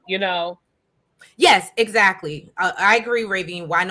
Speaker 3: Yes,
Speaker 1: exactly. I agree, Raven. Why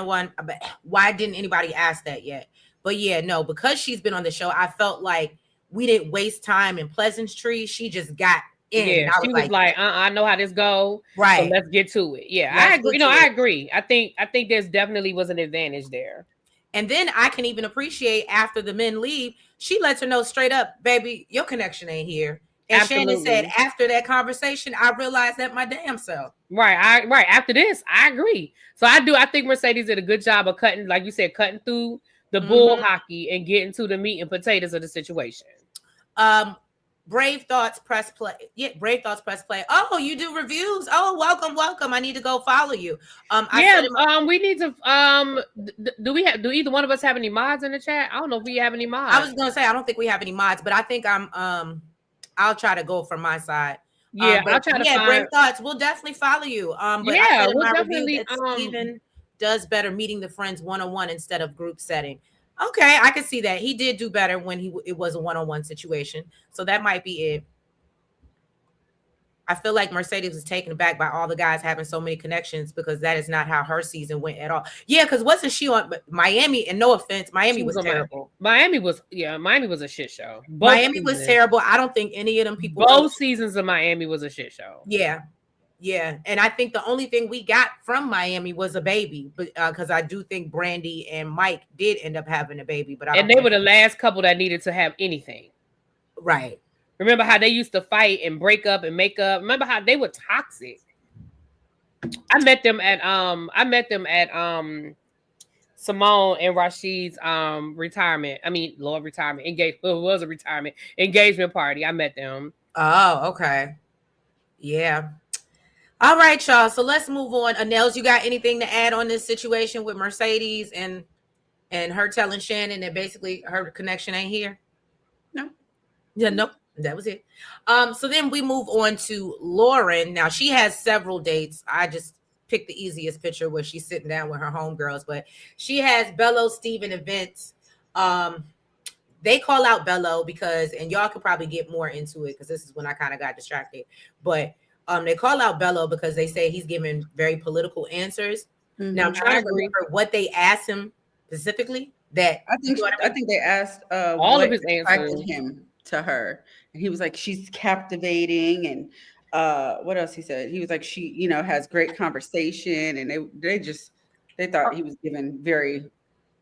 Speaker 1: didn't anybody ask that yet? But yeah, no, because she's been on the show, I felt like we didn't waste time in pleasantry. She just got in.
Speaker 3: Yeah, she was like, I know how this go.
Speaker 1: Right.
Speaker 3: So let's get to it. Yeah, I agree. I agree. I think there's definitely was an advantage there.
Speaker 1: And then I can even appreciate after the men leave, she lets her know straight up, baby, your connection ain't here. And Absolutely. Shannon said, after that conversation, I realized that my damn self.
Speaker 3: Right. Right. After this, I agree. So I think Mercedes did a good job of cutting, like you said, cutting through the bull hockey and getting to the meat and potatoes of the situation.
Speaker 1: Brave Thoughts press play. Yeah, Brave Thoughts press play. Oh, you do reviews. Oh, welcome. I need to go follow you.
Speaker 3: We need to. Do either one of us have any mods in the chat? I don't know if we have any mods.
Speaker 1: I was gonna say I don't think we have any mods, but I think I'll try to go from my side.
Speaker 3: Yeah, I'll try to.
Speaker 1: Yeah, Brave Thoughts. We'll definitely follow you. But we'll definitely. Steven does better meeting the friends one-on-one instead of group setting. Okay, I can see that. He did do better when it was a one-on-one situation. So that might be it. I feel like Mercedes was taken aback by all the guys having so many connections, because that is not how her season went at all. Yeah, because wasn't she on Miami? And no offense, Miami was terrible.
Speaker 3: Miami was a shit show.
Speaker 1: Miami was terrible. I don't think any of them people.
Speaker 3: Both seasons of Miami was a shit show.
Speaker 1: Yeah. Yeah, and I think the only thing we got from Miami was a baby, but because I do think Brandy and Mike did end up having a baby, but I
Speaker 3: And
Speaker 1: don't.
Speaker 3: they were the last couple that needed to have anything.
Speaker 1: Right.
Speaker 3: Remember how they used to fight and break up and make up? Remember how they were toxic? I met them at Simone and Rashid's retirement. I mean, Lord, retirement engagement. Well, it was a retirement engagement party. I met them.
Speaker 1: Oh, okay. Yeah. All right, y'all. So let's move on. Anels, you got anything to add on this situation with Mercedes and her telling Shannon that basically her connection ain't here?
Speaker 2: No.
Speaker 1: Yeah, nope. That was it. So then we move on to Lauren. Now she has several dates. I just picked the easiest picture where she's sitting down with her homegirls, but she has Bello, Steven, and Vince. They call out Bello because, and y'all could probably get more into it because this is when I kind of got distracted, but they call out Bello because they say he's giving very political answers. Mm-hmm. Now I'm trying to remember what they asked him specifically. That
Speaker 2: I think they asked
Speaker 3: all of his answers
Speaker 2: him to her, and he was like, she's captivating, and what else he said? He was like, she has great conversation, and they thought he was giving very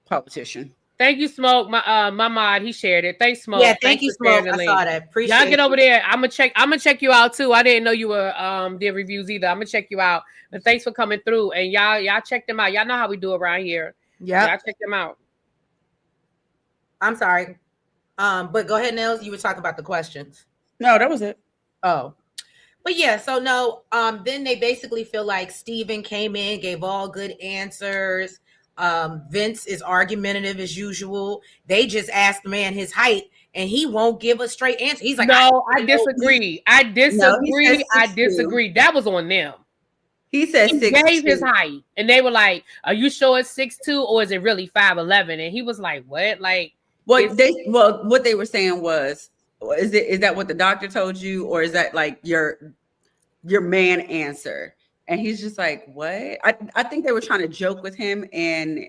Speaker 2: politician.
Speaker 3: Thank you, Smoke. My mod, he shared it. Thanks, Smoke.
Speaker 1: Yeah, thank you, Smoke. I saw that. Appreciate
Speaker 3: y'all. Get over there. I'm gonna check you out too. I didn't know you were did reviews either. I'm gonna check you out. But thanks for coming through. And y'all check them out. Y'all know how we do around here.
Speaker 1: Yeah,
Speaker 3: y'all check them out.
Speaker 1: I'm sorry. But go ahead, Nels. You were talking about the questions.
Speaker 2: No, that was it.
Speaker 1: Oh. But yeah, so no, then they basically feel like Steven came in, gave all good answers. Vince is argumentative as usual. They just asked the man his height and he won't give a straight answer. He's like,
Speaker 3: no, I disagree. I disagree. That was on them.
Speaker 2: He said
Speaker 3: he gave his height and they were like, are you sure it's 6'2" or is it really 5'11"? And he was like, what? Like
Speaker 2: what they were saying was, is that what the doctor told you, or is that like your man answer? And he's just like, what? I think they were trying to joke with him, and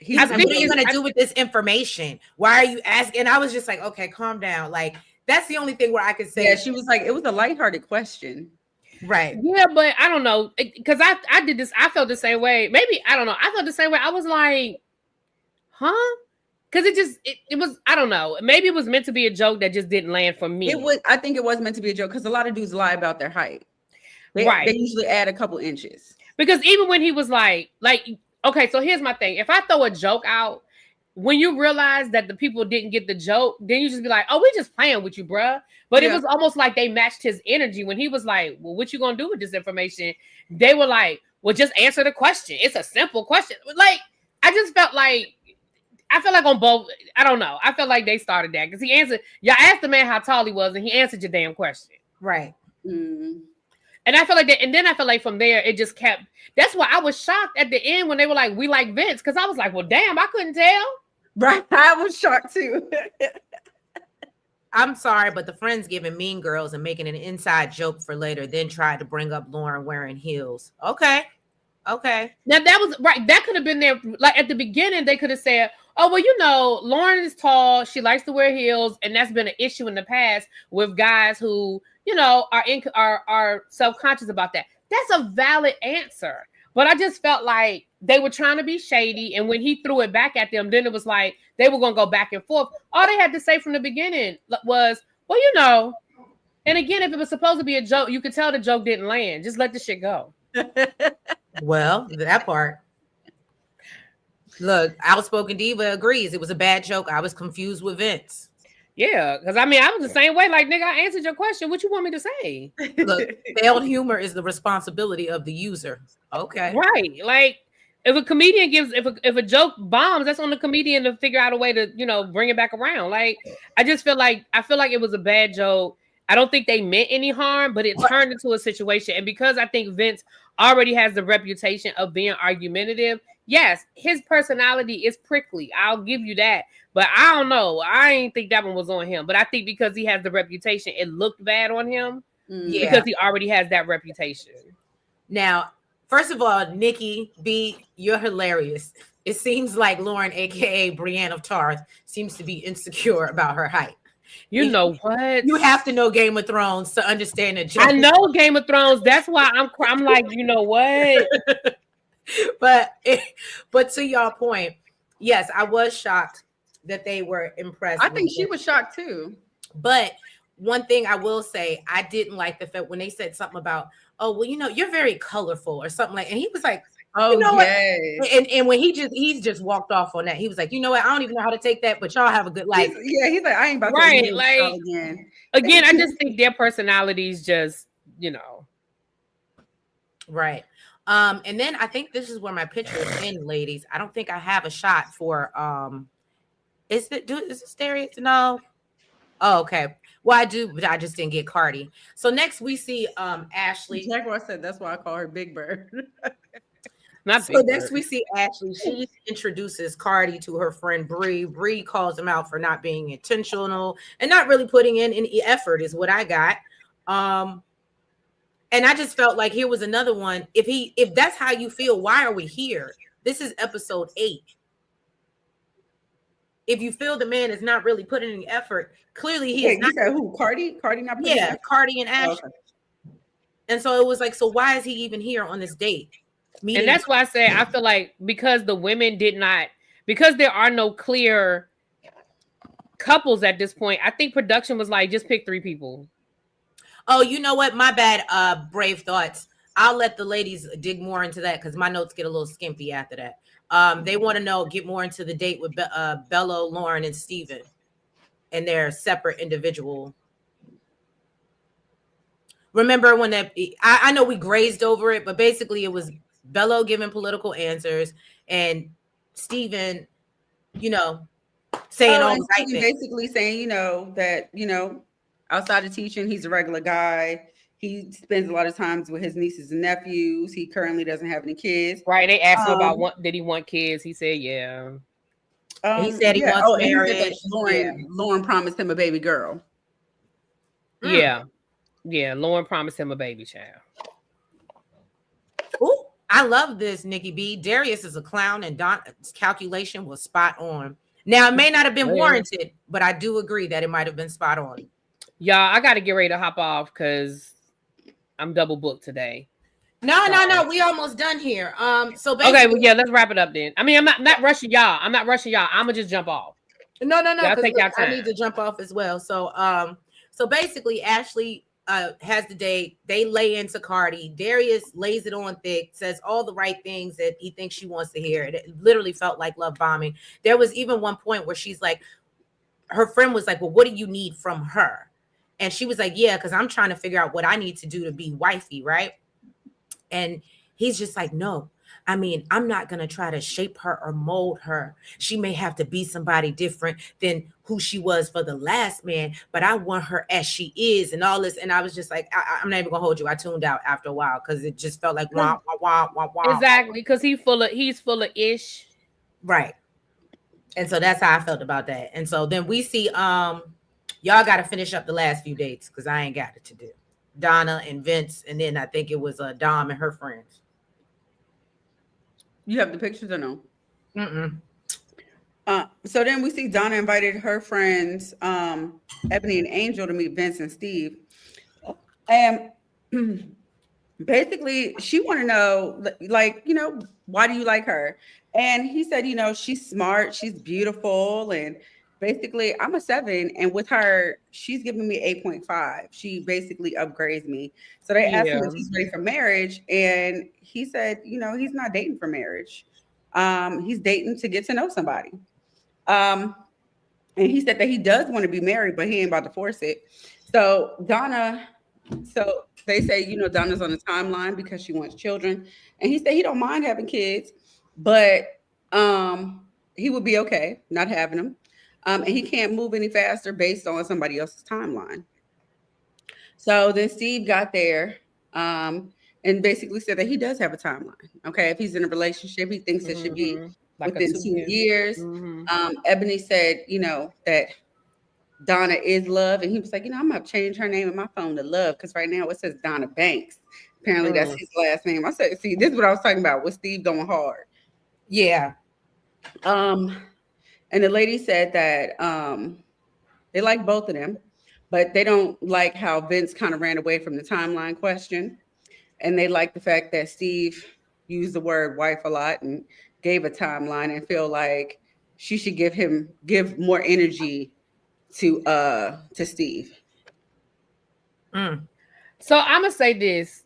Speaker 1: what are you gonna do with this information? Why are you asking? And I was just like, okay, calm down. Like that's the only thing where I could say.
Speaker 2: Yeah, she was like, it was a lighthearted question.
Speaker 1: Right.
Speaker 3: Yeah, but I don't know, because I did this. I felt the same way. Maybe I don't know. I felt the same way. I was like, huh? Because it was, I don't know. Maybe it was meant to be a joke that just didn't land for me.
Speaker 2: I think it was meant to be a joke because a lot of dudes lie about their height. They usually add a couple inches.
Speaker 3: Because even when he was like, okay, so here's my thing. If I throw a joke out, when you realize that the people didn't get the joke, then you just be like, oh, we just playing with you, bruh. But it was almost like they matched his energy when he was like, well, what you gonna do with this information? They were like, well, just answer the question. It's a simple question. Like, I just felt like, on both, I don't know. I felt like they started that because he answered, y'all asked the man how tall he was and he answered your damn question.
Speaker 1: Right.
Speaker 2: Mm-hmm.
Speaker 3: And I felt like that. And then I felt like from there, it just kept, that's why I was shocked at the end when they were like, we like Vince. Because I was like, well, damn, I couldn't tell.
Speaker 2: Right. I was shocked too.
Speaker 1: I'm sorry, but the friends giving Mean Girls and making an inside joke for later, then tried to bring up Lauren wearing heels. Okay.
Speaker 3: Now that was right. That could have been there. Like at the beginning, they could have said, oh, well, Lauren is tall. She likes to wear heels. And that's been an issue in the past with guys who, are self-conscious about that. That's a valid answer. But I just felt like they were trying to be shady. And when he threw it back at them, then it was like they were going to go back and forth. All they had to say from the beginning was, well, and again, if it was supposed to be a joke, you could tell the joke didn't land. Just let the shit go.
Speaker 1: Well, that part. Look, Outspoken Diva agrees. It was a bad joke. I was confused with Vince.
Speaker 3: Yeah, because I was the same way. Like, nigga, I answered your question. What you want me to say?
Speaker 1: Look, failed humor is the responsibility of the user. Okay.
Speaker 3: Right. Like, if a comedian if a joke bombs, that's on the comedian to figure out a way to, bring it back around. Like, I feel like it was a bad joke. I don't think they meant any harm, but it turned into a situation. And because I think Vince already has the reputation of being argumentative, yes, his personality is prickly. I'll give you that. But I don't know. I ain't think that one was on him. But I think because he has the reputation, it looked bad on him. Yeah. Because he already has that reputation.
Speaker 1: Now, first of all, Nikki B, you're hilarious. It seems like Lauren, aka Brienne of Tarth, seems to be insecure about her height.
Speaker 3: You know what?
Speaker 1: You have to know Game of Thrones to understand it.
Speaker 3: I know Game of Thrones. That's why I'm like, you know what?
Speaker 1: but to your point, yes, I was shocked that they were impressed.
Speaker 2: I think she was shocked too.
Speaker 1: But one thing I will say, I didn't like the fact when they said something about, oh, well, you're very colorful or something like, and he was like,
Speaker 2: oh,
Speaker 1: you know
Speaker 2: yes.
Speaker 1: what? And when he just walked off on that, he was like, you know what? I don't even know how to take that, but y'all have a good life.
Speaker 2: He's like, I ain't about
Speaker 3: right,
Speaker 2: to
Speaker 3: like again. I just think their personalities just,
Speaker 1: right. And then I think this is where my picture is in, ladies. I don't think I have a shot for is this Darius? No. Oh, okay. Well, I do, but I just didn't get Cardi. So next we see Ashley.
Speaker 2: Jaguar said that's why I call her Big Bird.
Speaker 1: Next we see Ashley. She introduces Cardi to her friend Bree. Bree calls him out for not being intentional and not really putting in any effort, is what I got. And I just felt like here was another one. If that's how you feel, why are we here? This is episode 8. If you feel the man is not really putting any effort, clearly he is not.
Speaker 2: You said who? Cardi? Cardi not putting effort?
Speaker 1: Cardi and Ashley. Oh, okay. And so it was like, so why is he even here on this date?
Speaker 3: And that's why I say I feel like because the women because there are no clear couples at this point, I think production was like, just pick 3 people.
Speaker 1: Oh, you know what? My bad, brave thoughts. I'll let the ladies dig more into that because my notes get a little skimpy after that. They want to get more into the date with Bello, Lauren, and Steven and their separate individual. Remember when I know we grazed over it, but basically it was Bello giving political answers and Steven, saying all the right things.
Speaker 2: Basically saying, that, outside of teaching, he's a regular guy. He spends a lot of times with his nieces and nephews. He currently doesn't have any kids.
Speaker 3: Right. They asked him about did he want kids? He said, yeah.
Speaker 1: He said he wants marriage.
Speaker 2: Lauren promised him a baby girl.
Speaker 3: Yeah. Yeah. Lauren promised him a baby child.
Speaker 1: Ooh, I love this, Nikki B. Darius is a clown and Don's calculation was spot on. Now, it may not have been warranted, but I do agree that it might have been spot on.
Speaker 3: Y'all, I got to get ready to hop off because I'm double booked today.
Speaker 1: No. We almost done here. So
Speaker 3: basically, okay, well, yeah, let's wrap it up then. I mean, I'm not rushing y'all. I'm gonna just jump off.
Speaker 1: No. I need to jump off as well. So basically, Ashley has the date. They lay into Cardi. Darius lays it on thick, says all the right things that he thinks she wants to hear. It literally felt like love bombing. There was even one point where she's like, her friend was like, well, what do you need from her? And she was like, yeah, because I'm trying to figure out what I need to do to be wifey, right? And he's just like, no, I mean, I'm not going to try to shape her or mold her. She may have to be somebody different than who she was for the last man, but I want her as she is and all this. And I was just like, I'm not even going to hold you. I tuned out after a while because it just felt like, wah, wah, wah, wah.
Speaker 3: Exactly, because he's full of ish.
Speaker 1: Right. And so that's how I felt about that. And so then we see, y'all got to finish up the last few dates because I ain't got it to do. Donna and Vince, and then I think it was Dom and her friends.
Speaker 2: You have the pictures or no?
Speaker 1: Mm-mm.
Speaker 2: So then we see Donna invited her friends, Ebony and Angel, to meet Vince and Steve. And basically, she want to know, like, why do you like her? And he said, she's smart, she's beautiful, and basically, I'm a 7, and with her, she's giving me 8.5. She basically upgrades me. So they asked him if he's ready for marriage, and he said, he's not dating for marriage. He's dating to get to know somebody. And he said that he does want to be married, but he ain't about to force it. So they say, Donna's on the timeline because she wants children, and he said he don't mind having kids, but he would be okay not having them. And he can't move any faster based on somebody else's timeline. So then Steve got there and basically said that he does have a timeline. Okay, if he's in a relationship, he thinks it should be like within 2 years. Ebony said, that Donna is Love. And he was like, I'm going to change her name in my phone to Love because right now it says Donna Banks. Apparently that's his last name. I said, see, this is what I was talking about with Steve going hard.
Speaker 1: Yeah.
Speaker 2: And the lady said that They like both of them, but they don't like how Vince kind of ran away from the timeline question. And they like the fact that Steve used the word wife a lot and gave a timeline, and feel like she should give more energy to Steve.
Speaker 3: So I'm gonna say this.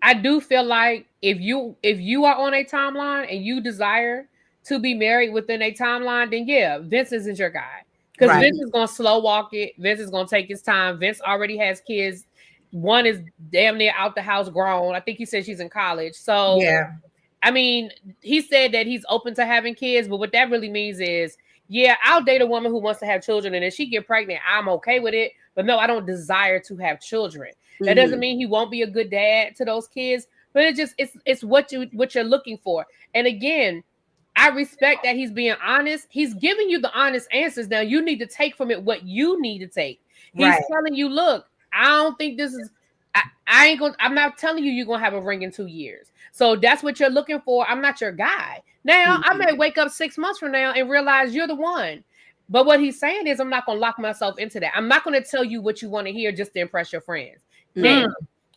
Speaker 3: I do feel like if you are on a timeline and you desire to be married within a timeline, then yeah, Vince isn't your guy. Because Vince is gonna slow walk it. Vince is gonna take his time. Vince already has kids. One is damn near out the house grown. I think he said she's in college. So
Speaker 1: Yeah.
Speaker 3: I mean, he said that he's open to having kids, but what that really means is, yeah, I'll date a woman who wants to have children, and if she get pregnant, I'm okay with it. But no, I don't desire to have children. That doesn't mean he won't be a good dad to those kids, but it's what you're looking for. And again, I respect that he's being honest. He's giving you the honest answers. Now you need to take from it what you need to take. He's telling you, look, I don't think this is. I'm not telling you you're gonna have a ring in 2 years. So that's what you're looking for. I'm not your guy. Now I may wake up 6 months from now and realize you're the one. But what he's saying is, I'm not gonna lock myself into that. I'm not gonna tell you what you want to hear just to impress your friends. Then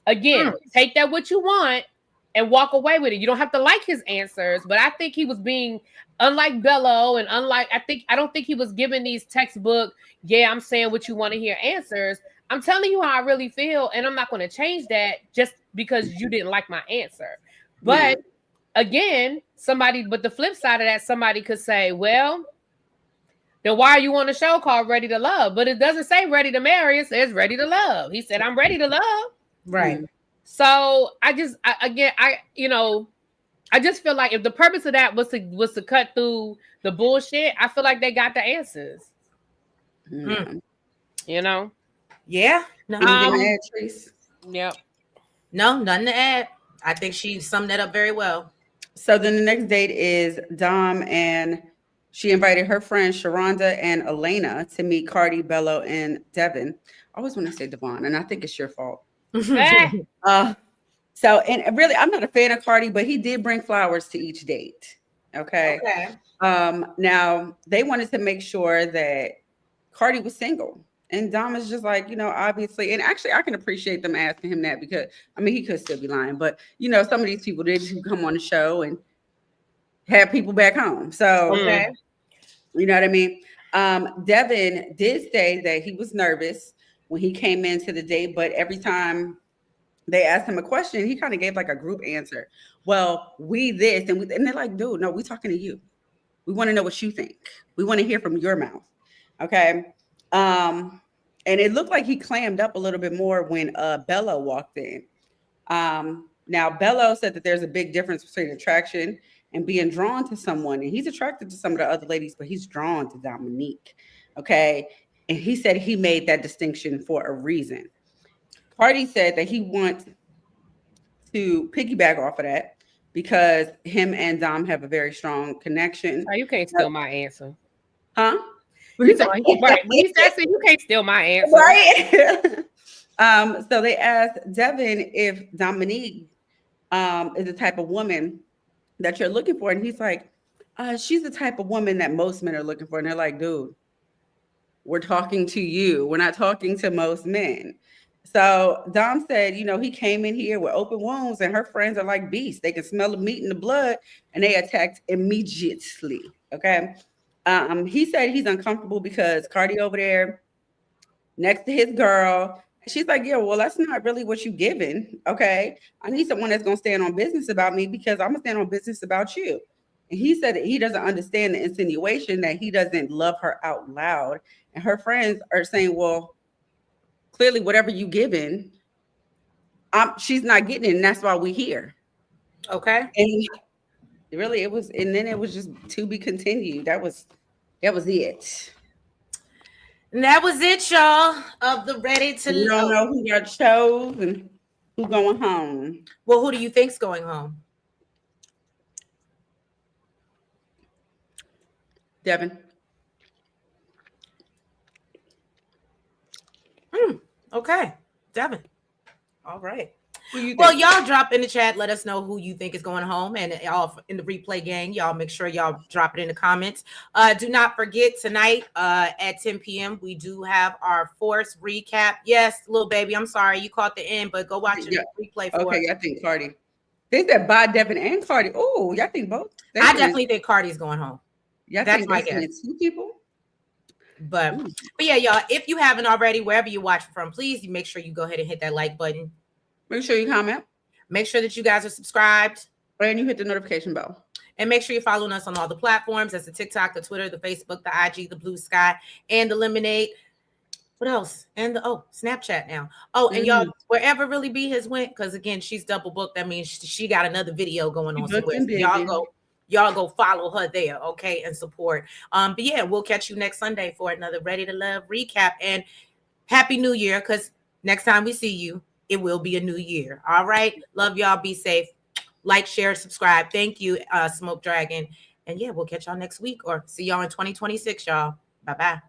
Speaker 3: again, take that what you want and walk away with it. You don't have to like his answers, but I think he was being unlike Bello and I don't think he was giving these textbook, yeah, I'm saying what you want to hear answers. I'm telling you how I really feel, and I'm not going to change that just because you didn't like my answer. But again, but the flip side of that, somebody could say, well, then why are you on a show called Ready to Love? But it doesn't say ready to marry. It says ready to love. He said, I'm ready to love.
Speaker 1: Right.
Speaker 3: So I just feel like if the purpose of that was to cut through the bullshit, I feel like they got the answers. You know?
Speaker 1: Yeah. No.
Speaker 3: Yep.
Speaker 1: No, nothing to add. I think she summed that up very well.
Speaker 2: So then the next date is Dom, and she invited her friends Sharonda and Elena to meet Cardi, Bello, and Devin. I always want to say Devon, and I think it's your fault. So, and really, I'm not a fan of Cardi, but he did bring flowers to each date. Okay. Now they wanted to make sure that Cardi was single. And Dom is just like, obviously, and actually I can appreciate them asking him that, because I mean, he could still be lying, but some of these people did come on the show and have people back home. So, you know what I mean? Devin did say that he was nervous when he came into the date, but every time they asked him a question, he kind of gave like a group answer. Well, we this, and they're like, dude, no, we're talking to you. We want to know what you think. We want to hear from your mouth. Okay. And it looked like he clammed up a little bit more when Bello walked in. Now, Bello said that there's a big difference between attraction and being drawn to someone. And he's attracted to some of the other ladies, but he's drawn to Dominique. Okay. And he said he made that distinction for a reason. Cardi said that he wants to piggyback off of that because him and Dom have a very strong connection.
Speaker 3: Oh, you can't steal my answer.
Speaker 2: Huh?
Speaker 3: Right. He said, you can't steal my answer.
Speaker 2: Right. So they asked Devin if Dominique is the type of woman that you're looking for. And he's like, she's the type of woman that most men are looking for. And they're like, dude, we're talking to you. We're not talking to most men. So Dom said, he came in here with open wounds and her friends are like beasts. They can smell the meat and the blood and they attacked immediately. Okay. He said he's uncomfortable because Cardi over there next to his girl. She's like, yeah, well, that's not really what you giving. Okay. I need someone that's going to stand on business about me because I'm going to stand on business about you. And he said that he doesn't understand the insinuation that he doesn't love her out loud. And her friends are saying, well, clearly whatever you giving, she's not getting it. And that's why we here.
Speaker 1: Okay.
Speaker 2: And really, it was, and then it was just to be continued. That was it.
Speaker 1: And that was it, y'all, of the Ready to
Speaker 2: You don't know who got chose and who going home.
Speaker 1: Well, who do you think's going home?
Speaker 2: Devin.
Speaker 1: Okay. Devin. All right.
Speaker 2: Who you think?
Speaker 1: Well, y'all drop in the chat. Let us know who you think is going home, and y'all in the replay gang. Y'all make sure y'all drop it in the comments. Do not forget tonight at 10 p.m. we do have our Force recap. Yes, little baby, I'm sorry you caught the end, but go watch it replay for
Speaker 2: Okay, I think Cardi. They said by Devin and Cardi. Oh, y'all think both?
Speaker 1: I definitely think Cardi's going home.
Speaker 2: Y'all
Speaker 1: That's
Speaker 2: think
Speaker 1: my guess.
Speaker 2: 2 people?
Speaker 1: But yeah, y'all, if you haven't already, wherever you watch from, please make sure you go ahead and hit that like button.
Speaker 2: Make sure you comment.
Speaker 1: Make sure that you guys are subscribed.
Speaker 2: And you hit the notification bell.
Speaker 1: And make sure you're following us on all the platforms. That's the TikTok, the Twitter, the Facebook, the IG, the Blue Sky, and the Lemonade. What else? And the Snapchat now. Oh, and y'all, wherever Really Be has went, because again, she's double booked. That means she got another video going on somewhere. So y'all go follow her there, okay, and support. But yeah, we'll catch you next Sunday for another Ready to Love recap. And Happy New Year, because next time we see you, it will be a new year. All right. Love y'all. Be safe. Like, share, subscribe. Thank you, Smoke Dragon. And yeah, we'll catch y'all next week or see y'all in 2026, y'all. Bye-bye.